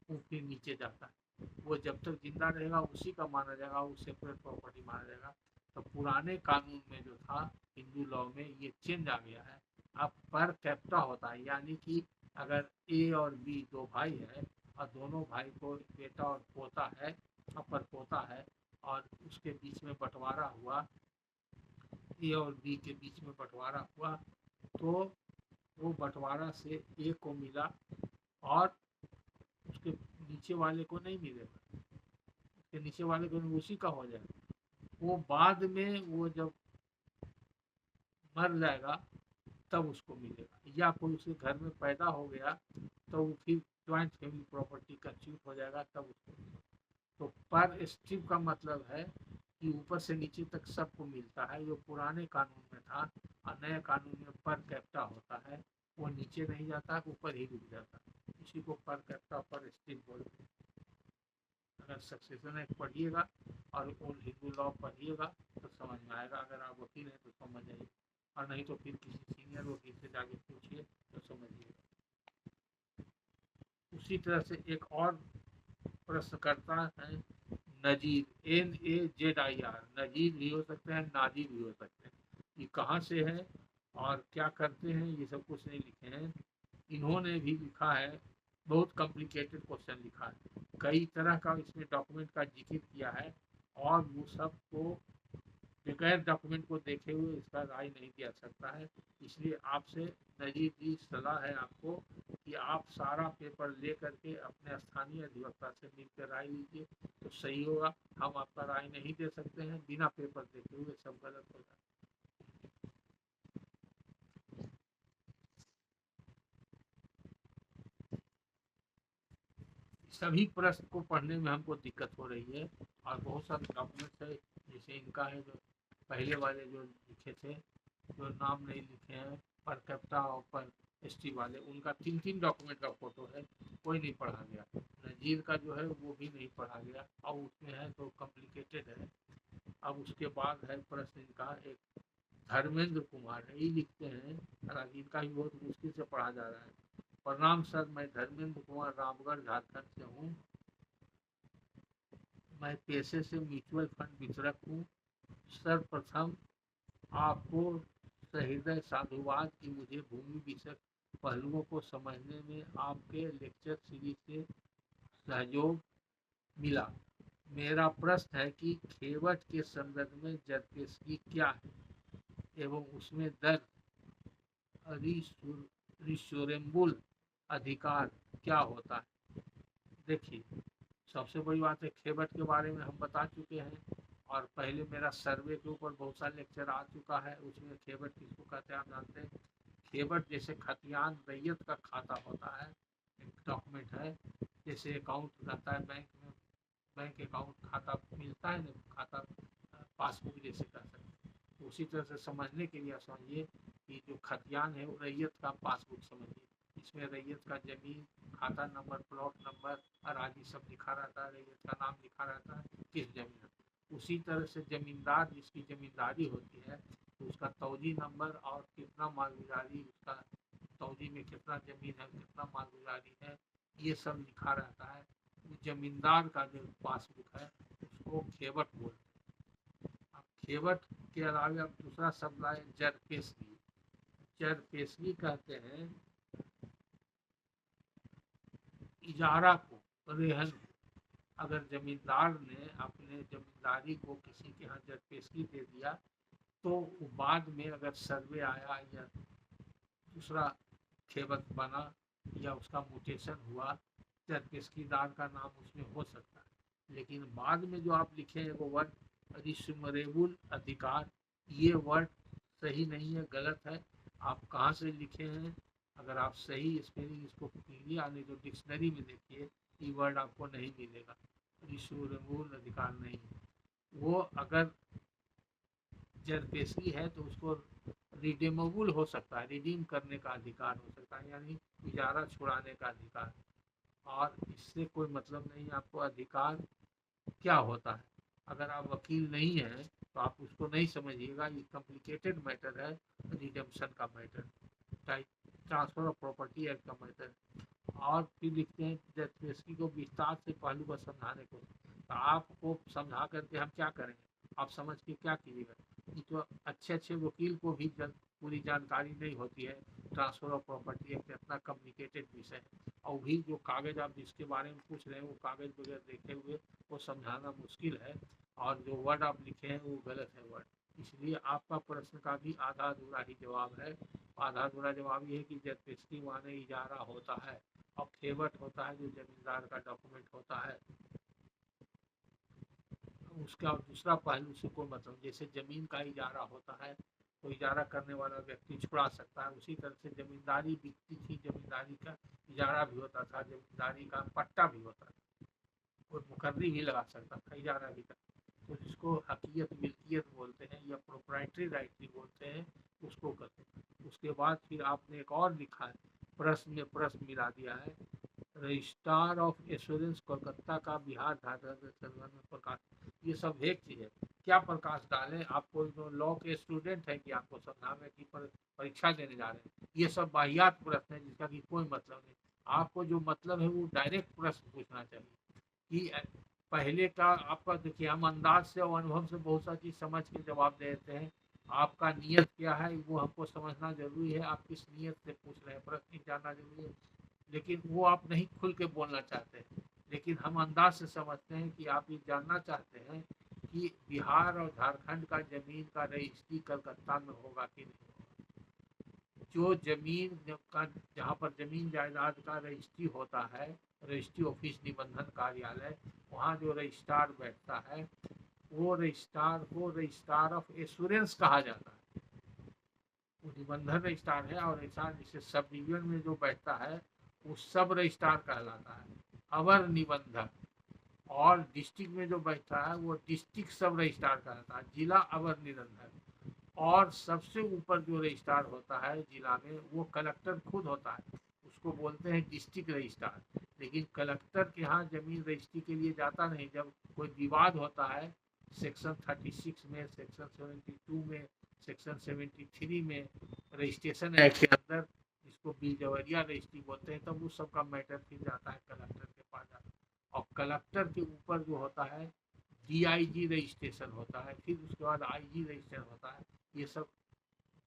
S1: वो फिर नीचे जाता है। वो जब तक जिंदा रहेगा उसी का माना जाएगा, वो सेपरेट प्रॉपर्टी माना जाएगा। तो पुराने कानून में जो था हिंदू लॉ में, ये चेंज आ गया है। अब पर कैपिटा होता है, यानी कि अगर ए और बी 2 भाई है, और दोनों भाई को बेटा और पोता है, अपर पोता है, और उसके बीच में बंटवारा हुआ, ए और बी के बीच में बंटवारा हुआ, तो वो बंटवारा से ए को मिला और उसके नीचे वाले को नहीं मिलेगा, उसके नीचे वाले को उसी का हो जाएगा। वो बाद में वो जब मर जाएगा तब उसको मिलेगा, या कोई उसके घर में पैदा हो गया तो वो फिर ज्वाइंट फैमिली प्रॉपर्टी कंस्टिट्यूट हो जाएगा, तब उसको मिलेगा। तो पर स्ट्रिप का मतलब है कि ऊपर से नीचे तक सबको मिलता है, जो पुराने कानून में था। और नए कानून में पर कैपिटा होता है, वो नीचे नहीं जाता, ऊपर ही रुक जाता है, इसी को पर कैपिटा पर स्ट्रिप बोलते हैं। अगर सक्सेशन एक्ट पढ़िएगा और ओल्ड हिंदू लॉ पढ़िएगा तो समझ में आएगा, अगर आप वकील हैं तो समझ आइए, और नहीं तो फिर किसी सीनियर वकील से जाके पूछिए तो समझिएगा। उसी तरह से एक और प्रश्नकर्ता है, नजीर, NAZIR, नजीर भी हो सकते हैं, नाजिर भी हो सकते हैं। ये कहाँ से है और क्या करते हैं ये सब कुछ नहीं लिखे हैं। इन्होंने भी लिखा है, बहुत कॉम्प्लिकेटेड क्वेश्चन लिखा है, कई तरह का इसमें डॉक्यूमेंट का जिक्र किया है, और वो सब को बगैर डॉक्यूमेंट को देखे हुए इसका राय नहीं दिया सकता है। इसलिए आपसे नजीर जी सलाह है आपको कि आप सारा पेपर ले करके अपने स्थानीय अधिवक्ता से मिलकर राय लीजिए तो सही होगा। हम आपका राय नहीं दे सकते हैं, बिना पेपर देखे हुए सब गलत होगा। सभी प्रश्न को पढ़ने में हमको दिक्कत हो रही है, और बहुत सारे डॉक्यूमेंट्स है, जैसे इनका है जो पहले वाले जो लिखे थे, जो नाम नहीं लिखे हैं, पर कैप्टा और पर एसटी वाले, उनका 3-3 डॉक्यूमेंट का फोटो है, कोई नहीं पढ़ा गया। नजीर का जो है वो भी नहीं पढ़ा गया, और उसमें है तो कॉम्प्लिकेटेड है। अब उसके बाद है प्रश्न इनका एक धर्मेंद्र कुमार है, ये लिखते हैं, हालांकि इनका भी बहुत मुश्किल से पढ़ा जा रहा है। प्रणाम सर, मैं धर्मेंद्र कुमार रामगढ़ झारखंड से हूँ। मैं पेशे से म्यूचुअल फंड वितरक हूँ। सर्वप्रथम आपको सहृदय साधुवाद कि मुझे भूमि विषयक पहलुओं को समझने में आपके लेक्चर सीरीज से सहयोग मिला। मेरा प्रश्न है कि खेवट के संदर्भ में जरपेशगी क्या है एवं उसमें दर्ज रिश्योरेबल अधिकार क्या होता है। देखिए, सबसे बड़ी बात है, खेवट के बारे में हम बता चुके हैं, और पहले मेरा सर्वे के ऊपर बहुत सारे लेक्चर आ चुका है, उसमें खेवट किसको कहते हैं आप जानते हैं। खेवट जैसे खतियान रैयत का खाता होता है, एक डॉक्यूमेंट है, जैसे अकाउंट रहता है बैंक में, बैंक अकाउंट खाता मिलता है ना, खाता पासबुक जैसे कह सकते हैं, तो उसी तरह से समझने के लिए समझिए कि जो खतियान है वो रैयत का पासबुक समझिए। इसमें रैयत का जमीन, खाता नंबर, प्लॉट नंबर, अराजी सब लिखा रहता है, रैयत का नाम लिखा रहता है, किस जमीन। उसी तरह से जमींदार जिसकी जमींदारी होती है तो उसका तौजी नंबर और कितना मालगुजारी, उसका तौजी में कितना जमीन है, कितना मालगुजारी है, ये सब लिखा रहता है। जमींदार का जो पासबुक है उसको खेवट बोलते हैं। अब खेवट के अलावा अब दूसरा शब्द आए जरपेशगी। जरपेशगी कहते हैं इजारा को, रेहन को। अगर जमींदार ने अपने जमींदारी को किसी के यहाँ जरपेशगी दे दिया, तो बाद में अगर सर्वे आया या दूसरा खेवत बना या उसका म्यूटेशन हुआ, जरपेशगीदार का नाम उसमें हो सकता है। लेकिन बाद में जो आप लिखे हैं वो वर्ड रिश्योरेबल अधिकार, ये वर्ड सही नहीं है, गलत है। आप कहाँ से लिखे हैं, अगर आप सही स्पेलिंग इसको कीजिए, यानी तो डिक्शनरी में देखिए, ये वर्ड आपको नहीं मिलेगा। रिश्योरेबल अधिकार नहीं है वो। अगर जरपेशगी है तो उसको रिडीमेबल हो सकता है, रिडीम करने का अधिकार हो सकता है, यानी इजारा छुड़ाने का अधिकार। और इससे कोई मतलब नहीं, आपको अधिकार क्या होता है। अगर आप वकील नहीं हैं तो आप उसको नहीं समझिएगा, ये कॉम्प्लिकेटेड मैटर है, रिडेम्पशन का matter, transfer of property act का मैटर। और फिर लिखते हैं जरपेशगी को विस्तार से पहलू को समझाने को, तो आपको समझा करके हम क्या करेंगे, आप समझ के क्या कीजिएगा। ये तो अच्छे अच्छे वकील को भी पूरी जानकारी नहीं होती है, ट्रांसफर ऑफ प्रॉपर्टी एक्ट इतना कॉम्प्लिकेटेड विषय है, और भी जो कागज़ आप जिसके बारे में पूछ रहे हैं वो कागज़ वगैरह देखे हुए वो समझाना मुश्किल है, और जो वर्ड आप लिखे हैं वो गलत है वर्ड। इसलिए आपका प्रश्न का भी आधा अधूरा ही जवाब है। आधा अधूरा जवाब ये है कि जरपेशगी माने इजारा होता है, और खेवट होता है जो जमींदार का डॉक्यूमेंट होता है, उसका दूसरा पहलू से कोई मतलब। जैसे जमीन का इजारा होता है तो इजारा करने वाला व्यक्ति छुड़ा सकता है, उसी तरह से जमींदारी बिकती थी, जमींदारी का इजारा भी होता था, जमींदारी का पट्टा भी होता था, कोई मुकर्री भी लगा सकता था, इजारा भी था। तो जिसको हकीयत मिल्कियत बोलते हैं या प्रोप्राइटरी राइट भी बोलते हैं, उसको करते हैं। उसके बाद फिर आपने एक और लिखा है, प्रश्न में प्रश्न मिला दिया है, रजिस्ट्रार ऑफ एश्योरेंस कोलकाता का बिहार झारखंड में प्रकाश। ये सब एक चीज़ है, क्या प्रकाश डालें। आप कोई लॉ के स्टूडेंट है कि आपको समझाने की परीक्षा देने जा रहे हैं, ये सब वाहियात प्रश्न है जिसका कि कोई मतलब नहीं। आपको जो मतलब है वो डायरेक्ट प्रश्न पूछना चाहिए कि पहले का आपका देखिए, हम अंदाज से और अनुभव से बहुत सारी चीज़ समझ के जवाब दे देते हैं। आपका नियत क्या है वो हमको समझना ज़रूरी है, आप किस नियत से पूछ रहे हैं प्रश्न जानना ज़रूरी है। लेकिन वो आप नहीं खुल के बोलना चाहते, लेकिन हम अंदाज से समझते हैं कि आप ये जानना चाहते हैं कि बिहार और झारखंड का ज़मीन का रजिस्ट्री कलकत्ता में होगा कि नहीं होगा। जो ज़मीन का, जहाँ पर ज़मीन जायदाद का रजिस्ट्री होता है, रजिस्ट्री ऑफिस निबंधन कार्यालय, वहाँ जो रजिस्ट्रार बैठता है, वो रजिस्ट्रार को रजिस्ट्रार ऑफ एश्योरेंस कहा जाता है। वो निबंधन रजिस्ट्रार है, और रजिस्ट्रार जैसे सब डिवीजन में जो बैठता है वो सब रजिस्ट्रार कहलाता है, अवर निबंधक। और डिस्ट्रिक्ट में जो बैठता है वो डिस्ट्रिक्ट सब रजिस्ट्रार कहलाता है, जिला अवर निबंधक। और सबसे ऊपर जो रजिस्ट्रार होता है जिला में, वो कलेक्टर खुद होता है, उसको बोलते हैं डिस्ट्रिक्ट रजिस्ट्रार। लेकिन कलेक्टर के यहाँ जमीन रजिस्ट्री के लिए जाता नहीं। जब कोई विवाद होता है सेक्शन 36 में, सेक्शन 72 में, सेक्शन 73 में, रजिस्ट्रेशन एक्ट के अंदर, जिसको बिलजवरिया रजिस्ट्री बोलते हैं, तब उस सब का मैटर फिर जाता है कलेक्टर के पास जाता है। और कलेक्टर के ऊपर जो होता है डीआईजी रजिस्ट्रेशन होता है, फिर उसके बाद आईजी रजिस्ट्रेशन होता है। ये सब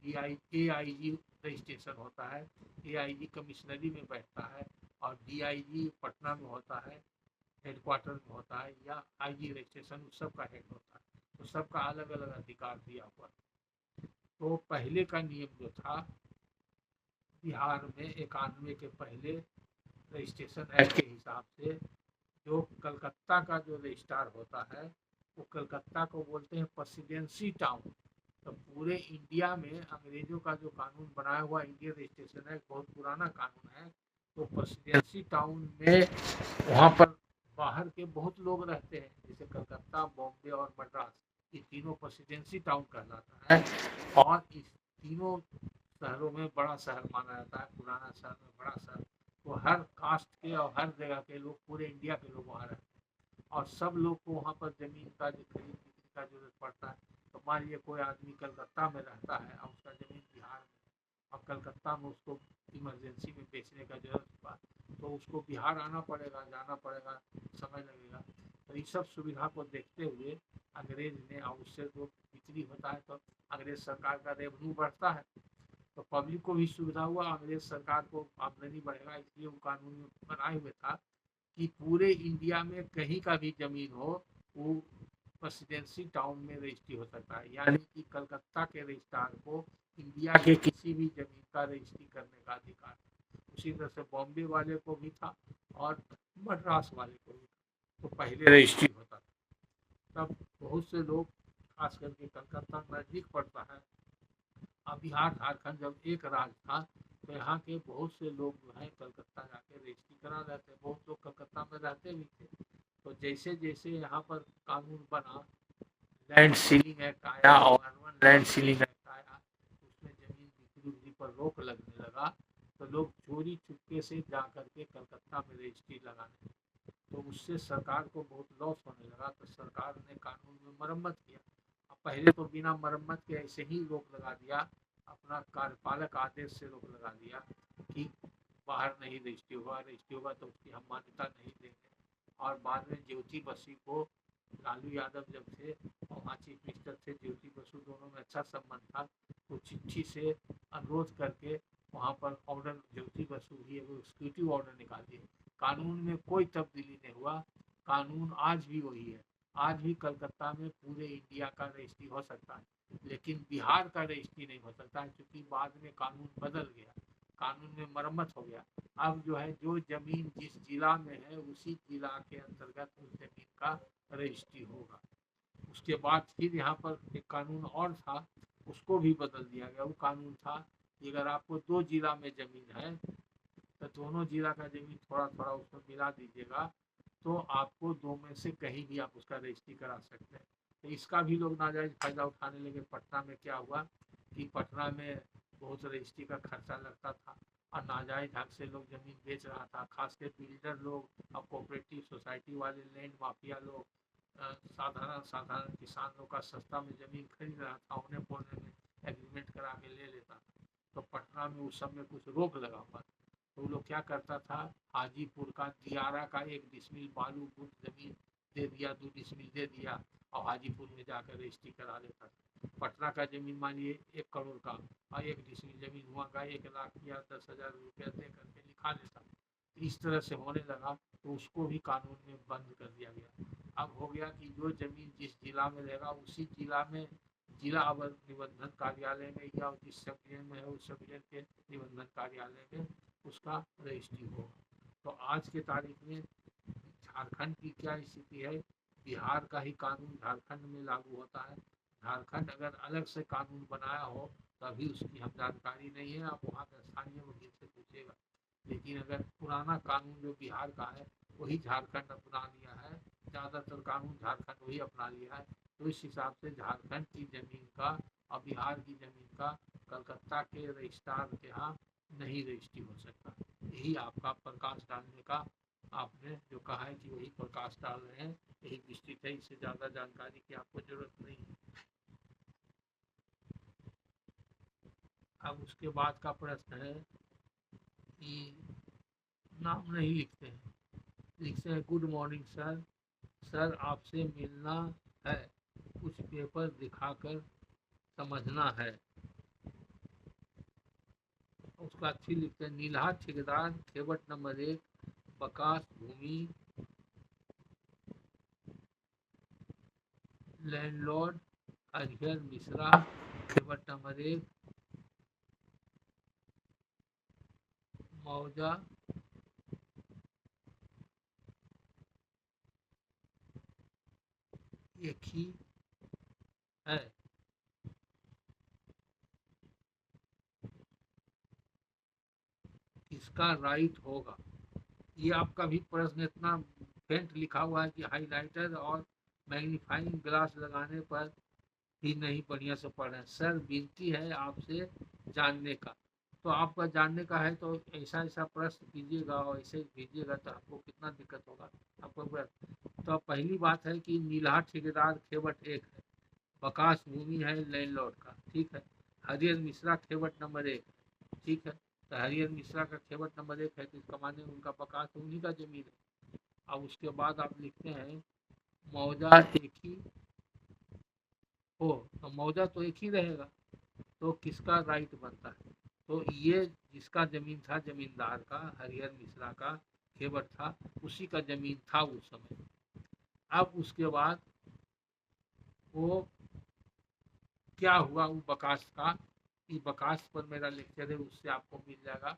S1: एआईजी रजिस्ट्रेशन होता है, एआईजी कमिश्नरी में बैठता है, और डीआईजी पटना में होता है, हेडक्वार्टर में होता है, या आईजी रजिस्ट्रेशन उस सब का हेड होता है। तो सबका अलग अलग अधिकार दिया हुआ है। तो पहले का नियम जो था बिहार में 91 के पहले रजिस्ट्रेशन एक्ट के हिसाब से, जो कलकत्ता का जो रजिस्ट्रार होता है वो कलकत्ता को बोलते हैं प्रेसिडेंसी टाउन। तो पूरे इंडिया में अंग्रेजों का जो कानून बनाया हुआ इंडियन रजिस्ट्रेशन एक्ट बहुत पुराना कानून है। तो प्रेसिडेंसी टाउन में वहाँ पर बाहर के बहुत लोग रहते हैं, जैसे कलकत्ता, बॉम्बे और मद्रास, ये तीनों प्रेसिडेंसी टाउन कहलाता है। और इस तीनों शहरों में बड़ा शहर माना जाता है, पुराना शहर में बड़ा शहर। तो हर कास्ट के और हर जगह के लोग, पूरे इंडिया के लोग वहाँ रहते हैं, और सब लोग को वहाँ पर ज़मीन का जो खरीद बिक्री का जरूरत पड़ता है। तो मान लीजिए कोई आदमी कलकत्ता में रहता है और उसका ज़मीन बिहार में, और कलकत्ता में उसको इमरजेंसी में बेचने का जरूरत हुआ, तो उसको बिहार आना पड़ेगा, जाना पड़ेगा, समय लगेगा। तो इस सब सुविधा को देखते हुए अंग्रेज ने, और उससे जो बिक्री होता है तो अंग्रेज सरकार का रेवेन्यू बढ़ता है, तो पब्लिक को भी सुविधा हुआ, अंग्रेज सरकार को आमदनी बढ़ेगा। इसलिए वो कानून बनाए हुए था कि पूरे इंडिया में कहीं का भी जमीन हो वो प्रेसिडेंसी टाउन में रजिस्ट्री हो सकता है। यानी कि कलकत्ता के रजिस्ट्रार को इंडिया के किसी भी जमीन का रजिस्ट्री करने का अधिकार है। उसी तरह से बॉम्बे वाले को भी था और मद्रास वाले को भी था। तो पहले रजिस्ट्री होता था, तब बहुत से लोग, खास करके कलकत्ता नजदीक पड़ता है, अब बिहार झारखंड जब एक राज्य था, तो यहाँ के बहुत से लोग जो है कलकत्ता जाके रजिस्ट्री करा रहते हैं। बहुत लोग कलकत्ता में रहते भी थे। तो जैसे जैसे यहाँ पर कानून बना, लैंड सीलिंग एक्ट आया और अर्बन लैंड सीलिंग एक्ट आया, उसमें जमीन बिक्री उक्री पर रोक लगने लगा। तो लोग चोरी चुपके से जा करके कलकत्ता में रजिस्ट्री लगाने, तो उससे सरकार को बहुत लॉस होने लगा। तो सरकार ने कानून में मरम्मत किया। अब पहले तो बिना मरम्मत के ऐसे ही रोक लगा दिया, अपना कार्यपालक आदेश से रोक लगा दिया कि बाहर नहीं रजिस्ट्री हुआ, रजिस्ट्री होगा तो उसकी हम मान्यता नहीं देंगे। और बाद में ज्योति बसु को, लालू यादव जब थे और वहाँ चीफ मिनिस्टर थे, ज्योति बसु, दोनों में अच्छा संबंध था, तो चिट्ठी से अनुरोध करके वहाँ पर ऑर्डर, ज्योति बसु भी एग्जीक्यूटिव ऑर्डर निकाल दिए। कानून में कोई तब्दीली नहीं हुआ, कानून आज भी वही है। आज भी कलकत्ता में पूरे इंडिया का रजिस्ट्री हो सकता है, लेकिन बिहार का रजिस्ट्री नहीं हो सकता है, क्योंकि बाद में कानून बदल गया, कानून में मरम्मत हो गया। अब जो है, जो जमीन जिस जिला में है उसी जिला के अंतर्गत उस जमीन का रजिस्ट्री होगा। उसके बाद फिर यहाँ पर एक कानून और था, उसको भी बदल दिया गया। वो कानून था कि अगर आपको 2 जिला में जमीन है, तो दोनों जिला का जमीन थोड़ा थोड़ा उसमें मिला दीजिएगा, तो आपको 2 में से कहीं भी आप उसका रजिस्ट्री करा सकते हैं। तो इसका भी लोग नाजायज़ फ़ायदा उठाने लगे। पटना में क्या हुआ कि पटना में बहुत रजिस्ट्री का खर्चा लगता था, और नाजायज़ ढंग से लोग ज़मीन बेच रहा था, खासकर बिल्डर लोग और कोऑपरेटिव सोसाइटी वाले, लैंड माफिया लोग, साधारण साधारण किसान लोग का सस्ता में ज़मीन खरीद रहा था, उन्हें बोलने में एग्रीमेंट करा के ले लेता था। तो पटना में उस सब में कुछ रोक लगा हुआ था। तो वो लोग क्या करता था, हाजीपुर का दियारा का 1 डिसमिल बालू गुप्त जमीन दे दिया, 2 डिसमिल दे दिया और हाजीपुर में जाकर रजिस्ट्री करा लेता था। पटना का जमीन मानिए 1 करोड़ का और 1 डिसमिल जमीन हुआ का 1 लाख या 10,000 रुपया दे करके लिखा लेता। इस तरह से होने लगा तो उसको भी कानून में बंद कर दिया गया। अब हो गया कि जो जमीन जिस जिला में रहेगा उसी जिला में जिला निबंधन कार्यालय में या जिस सब डिवीजन में है उस सब डिवीजन के निबंधन कार्यालय में उसका रजिस्ट्री होगा। तो आज के तारीख में झारखंड की क्या स्थिति है, बिहार का ही कानून झारखंड में लागू होता है। झारखंड अगर अलग से कानून बनाया हो तो अभी उसकी हम जानकारी नहीं है, आप वहाँ के स्थानीय वकील से पूछेगा। लेकिन अगर पुराना कानून जो बिहार का है वही झारखंड अपना लिया है, ज़्यादातर कानून झारखंड वही अपना लिया है। तो इस हिसाब से झारखंड की ज़मीन का और बिहार की ज़मीन का कलकत्ता के रजिस्ट्रार के यहाँ नहीं रजिस्ट्री हो सकता। यही आपका प्रकाश डालने का आपने जो कहा है कि वही प्रकाश डाल रहे हैं, यही विस्तृत है, इससे ज़्यादा जानकारी की आपको ज़रूरत नहीं है। अब उसके बाद का प्रश्न है कि नाम नहीं लिखते हैं, लिखते हैं गुड मॉर्निंग सर, सर आपसे मिलना है, कुछ पेपर दिखाकर समझना है। उसका अच्छी लिखते हैं नीलहा ठेकेदार खेवट नंबर 1 बकास भूमि लैंडलॉर्ड हरिहर मिश्रा खेवट नंबर 1 मौजा एक ही है। किसका राइट होगा? ये आपका भी प्रश्न इतना फेंट लिखा हुआ है कि हाइलाइटर और मैग्नीफाइंग ग्लास लगाने पर भी नहीं बढ़िया से पढ़ रहे हैं। सर विनती है आपसे जानने का, तो आपका जानने का है तो ऐसा ऐसा प्रश्न कीजिएगा और ऐसे भेजिएगा तो आपको कितना दिक्कत होगा आपको। तो पहली बात है कि नीलहा ठेकेदार खेवट 1 है, बकास भूमि है लैंडलॉर्ड का, ठीक है। हरिहर मिश्रा खेवट नंबर 1, ठीक है। तो हरिहर मिश्रा का खेवट नंबर 1 है तो इसका माने उनका बकास उन्हीं का जमीन है। अब उसके बाद आप लिखते हैं मौजा एक ही हो, तो मौजा तो एक ही रहेगा, तो किसका राइट बनता है? तो ये जिसका जमीन था जमींदार का हरिहर मिश्रा का खेवट था, उसी का जमीन था उस समय। अब उसके बाद वो क्या हुआ वो बकास का, इस बकास पर मेरा लेक्चर है, उससे आपको मिल जाएगा।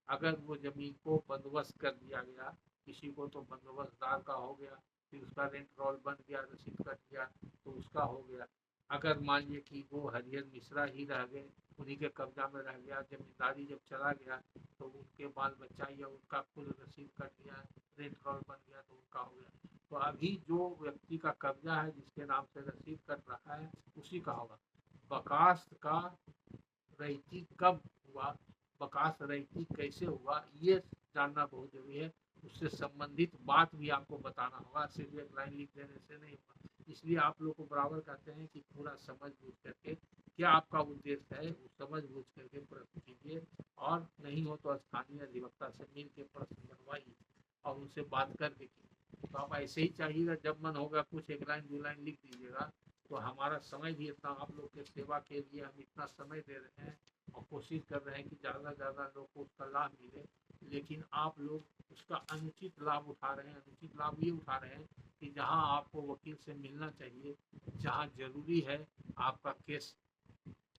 S1: अगर वो जमीन को बंदोबस्त कर दिया गया, किसी को तो बंदोबस्तदार का हो गया, फिर उसका रेंट रोल बन गया, रसीद कट गया तो उसका हो गया। अगर मानिए कि वो हरिहर मिश्रा ही रह गए, उन्हीं के कब्जा में रह गया, जमींदारी जब चला गया तो उनके बाल बच्चा या उनका कुल रसीद कट गया, रेंट रोल बन गया तो उनका हो गया। तो अभी जो व्यक्ति का कब्जा है जिसके नाम से रसीद कट रहा है उसी का होगा। बकास का रैयती कब हुआ, बकास रैयती कैसे हुआ, ये जानना बहुत जरूरी है। उससे संबंधित बात भी आपको बताना होगा, सिर्फ एक लाइन लिख देने से नहीं होगा। इसलिए आप लोग को बराबर कहते हैं कि पूरा समझ बूझ करके क्या आपका उद्देश्य है वो समझ बूझ करके प्रश्न कीजिए, और नहीं हो तो स्थानीय अधिवक्ता से मिल के प्रश्न बनवाइए और उनसे बात करके कीजिए। तो आप ऐसे ही चाहिएगा, जब मन होगा कुछ 1 लाइन 2 लाइन लिख दीजिएगा। तो हमारा समय भी इतना, आप लोग के सेवा के लिए हम इतना समय दे रहे हैं और कोशिश कर रहे हैं कि ज़्यादा से ज़्यादा लोग को उसका लाभ मिले, लेकिन आप लोग उसका अनुचित लाभ उठा रहे हैं। अनुचित लाभ ये उठा रहे हैं कि जहां आपको वकील से मिलना चाहिए, जहां ज़रूरी है आपका केस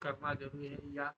S1: करना ज़रूरी है या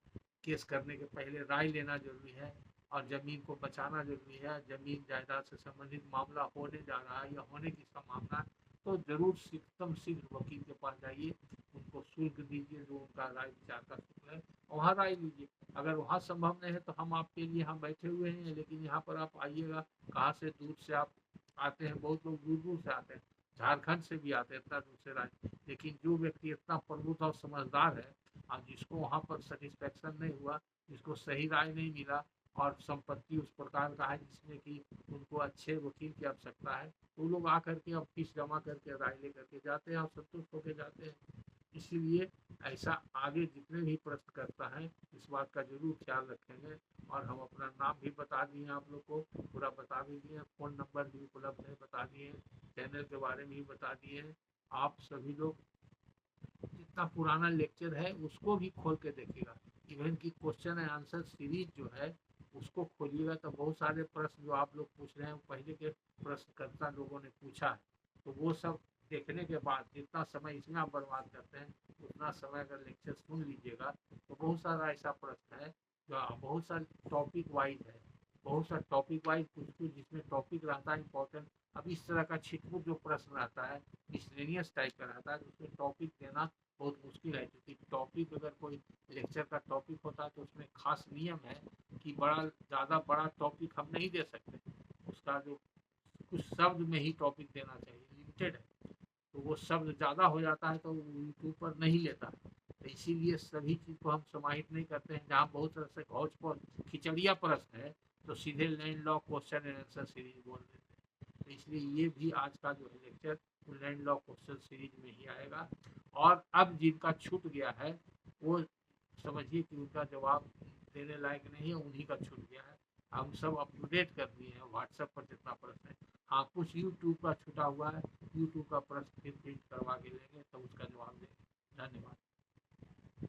S1: केस करने के पहले राय लेना ज़रूरी है और ज़मीन को बचाना ज़रूरी है, ज़मीन जायदाद से संबंधित मामला होने जा रहा है या होने की संभावना है, तो ज़रूर एकदम शीघ्र वकील के पास जाइए, उनको शुल्क दीजिए जो उनका राय विचार का शुल्क है, वहाँ राय लीजिए। अगर वहाँ संभव नहीं है तो हम आपके लिए यहाँ बैठे हुए हैं, लेकिन यहाँ पर आप आइएगा। कहाँ से दूर से आप आते हैं, बहुत लोग दूर दूर से आते हैं, झारखंड से भी आते हैं इतना दूर से राय। लेकिन जो व्यक्ति इतना प्रबुद्ध और समझदार है और जिसको वहाँ पर सेटिस्फेक्शन नहीं हुआ, जिसको सही राय नहीं मिला और संपत्ति उस प्रकार का है जिसमें कि उनको अच्छे वकील की आवश्यकता है, तो वो लोग आकर के अब फीस जमा करके राय लेकर के जाते हैं और संतुष्ट होकर जाते हैं। इसीलिए ऐसा आगे जितने भी प्रश्नकर्ता हैं इस बात का जरूर ख्याल रखेंगे और हम अपना नाम भी बता दिए आप लोग को, पूरा बता भी दिए, फ़ोन नंबर भी उपलब्ध है बता दिए, चैनल के बारे में भी बता दिए हैं। आप सभी लोग जितना पुराना लेक्चर है उसको भी खोल के देखिएगा। इवन की क्वेश्चन एंड आंसर सीरीज जो है उसको खोलिएगा तो बहुत सारे प्रश्न जो आप लोग पूछ रहे हैं पहले के प्रश्नकर्ता लोगों ने पूछा है, तो वो सब देखने के बाद जितना समय इसमें आप बर्बाद करते हैं उतना समय अगर लेक्चर सुन लीजिएगा तो बहुत सारा ऐसा प्रश्न है जो बहुत सारे टॉपिक वाइज है, बहुत सा टॉपिक वाइज कुछ कुछ जिसमें टॉपिक रहता है इंपॉर्टेंट। अब इस तरह का छिटपुट जो प्रश्न रहता है मिसलेनियस टाइप का रहता है, उसमें टॉपिक देना बहुत मुश्किल है, क्योंकि टॉपिक अगर कोई लेक्चर का टॉपिक होता है तो उसमें खास नियम है कि बड़ा ज़्यादा बड़ा टॉपिक हम नहीं दे सकते, उसका जो कुछ शब्द में ही टॉपिक देना चाहिए, लिमिटेड है, तो वो शब्द ज़्यादा हो जाता है तो यूट्यूब पर नहीं लेता, तो इसीलिए सभी चीज़ को हम समाहित नहीं करते हैं। जहाँ बहुत तरह से हौच पौच खिचड़िया प्रश्न है तो सीधे land law question and answer series बोल देते हैं, तो इसलिए ये भी आज का जो है lecture land law question series में ही आएगा। और अब जिनका छूट गया है वो समझिए कि उनका जवाब देने लायक नहीं है, उन्हीं का छूट गया है। हम सब अप टू डेट कर दिए हैं व्हाट्सएप पर जितना प्रश्न है। हाँ, कुछ यूट्यूब का छूटा हुआ है, यूट्यूब का प्रश्न फिर प्रिंट करवा के लेंगे।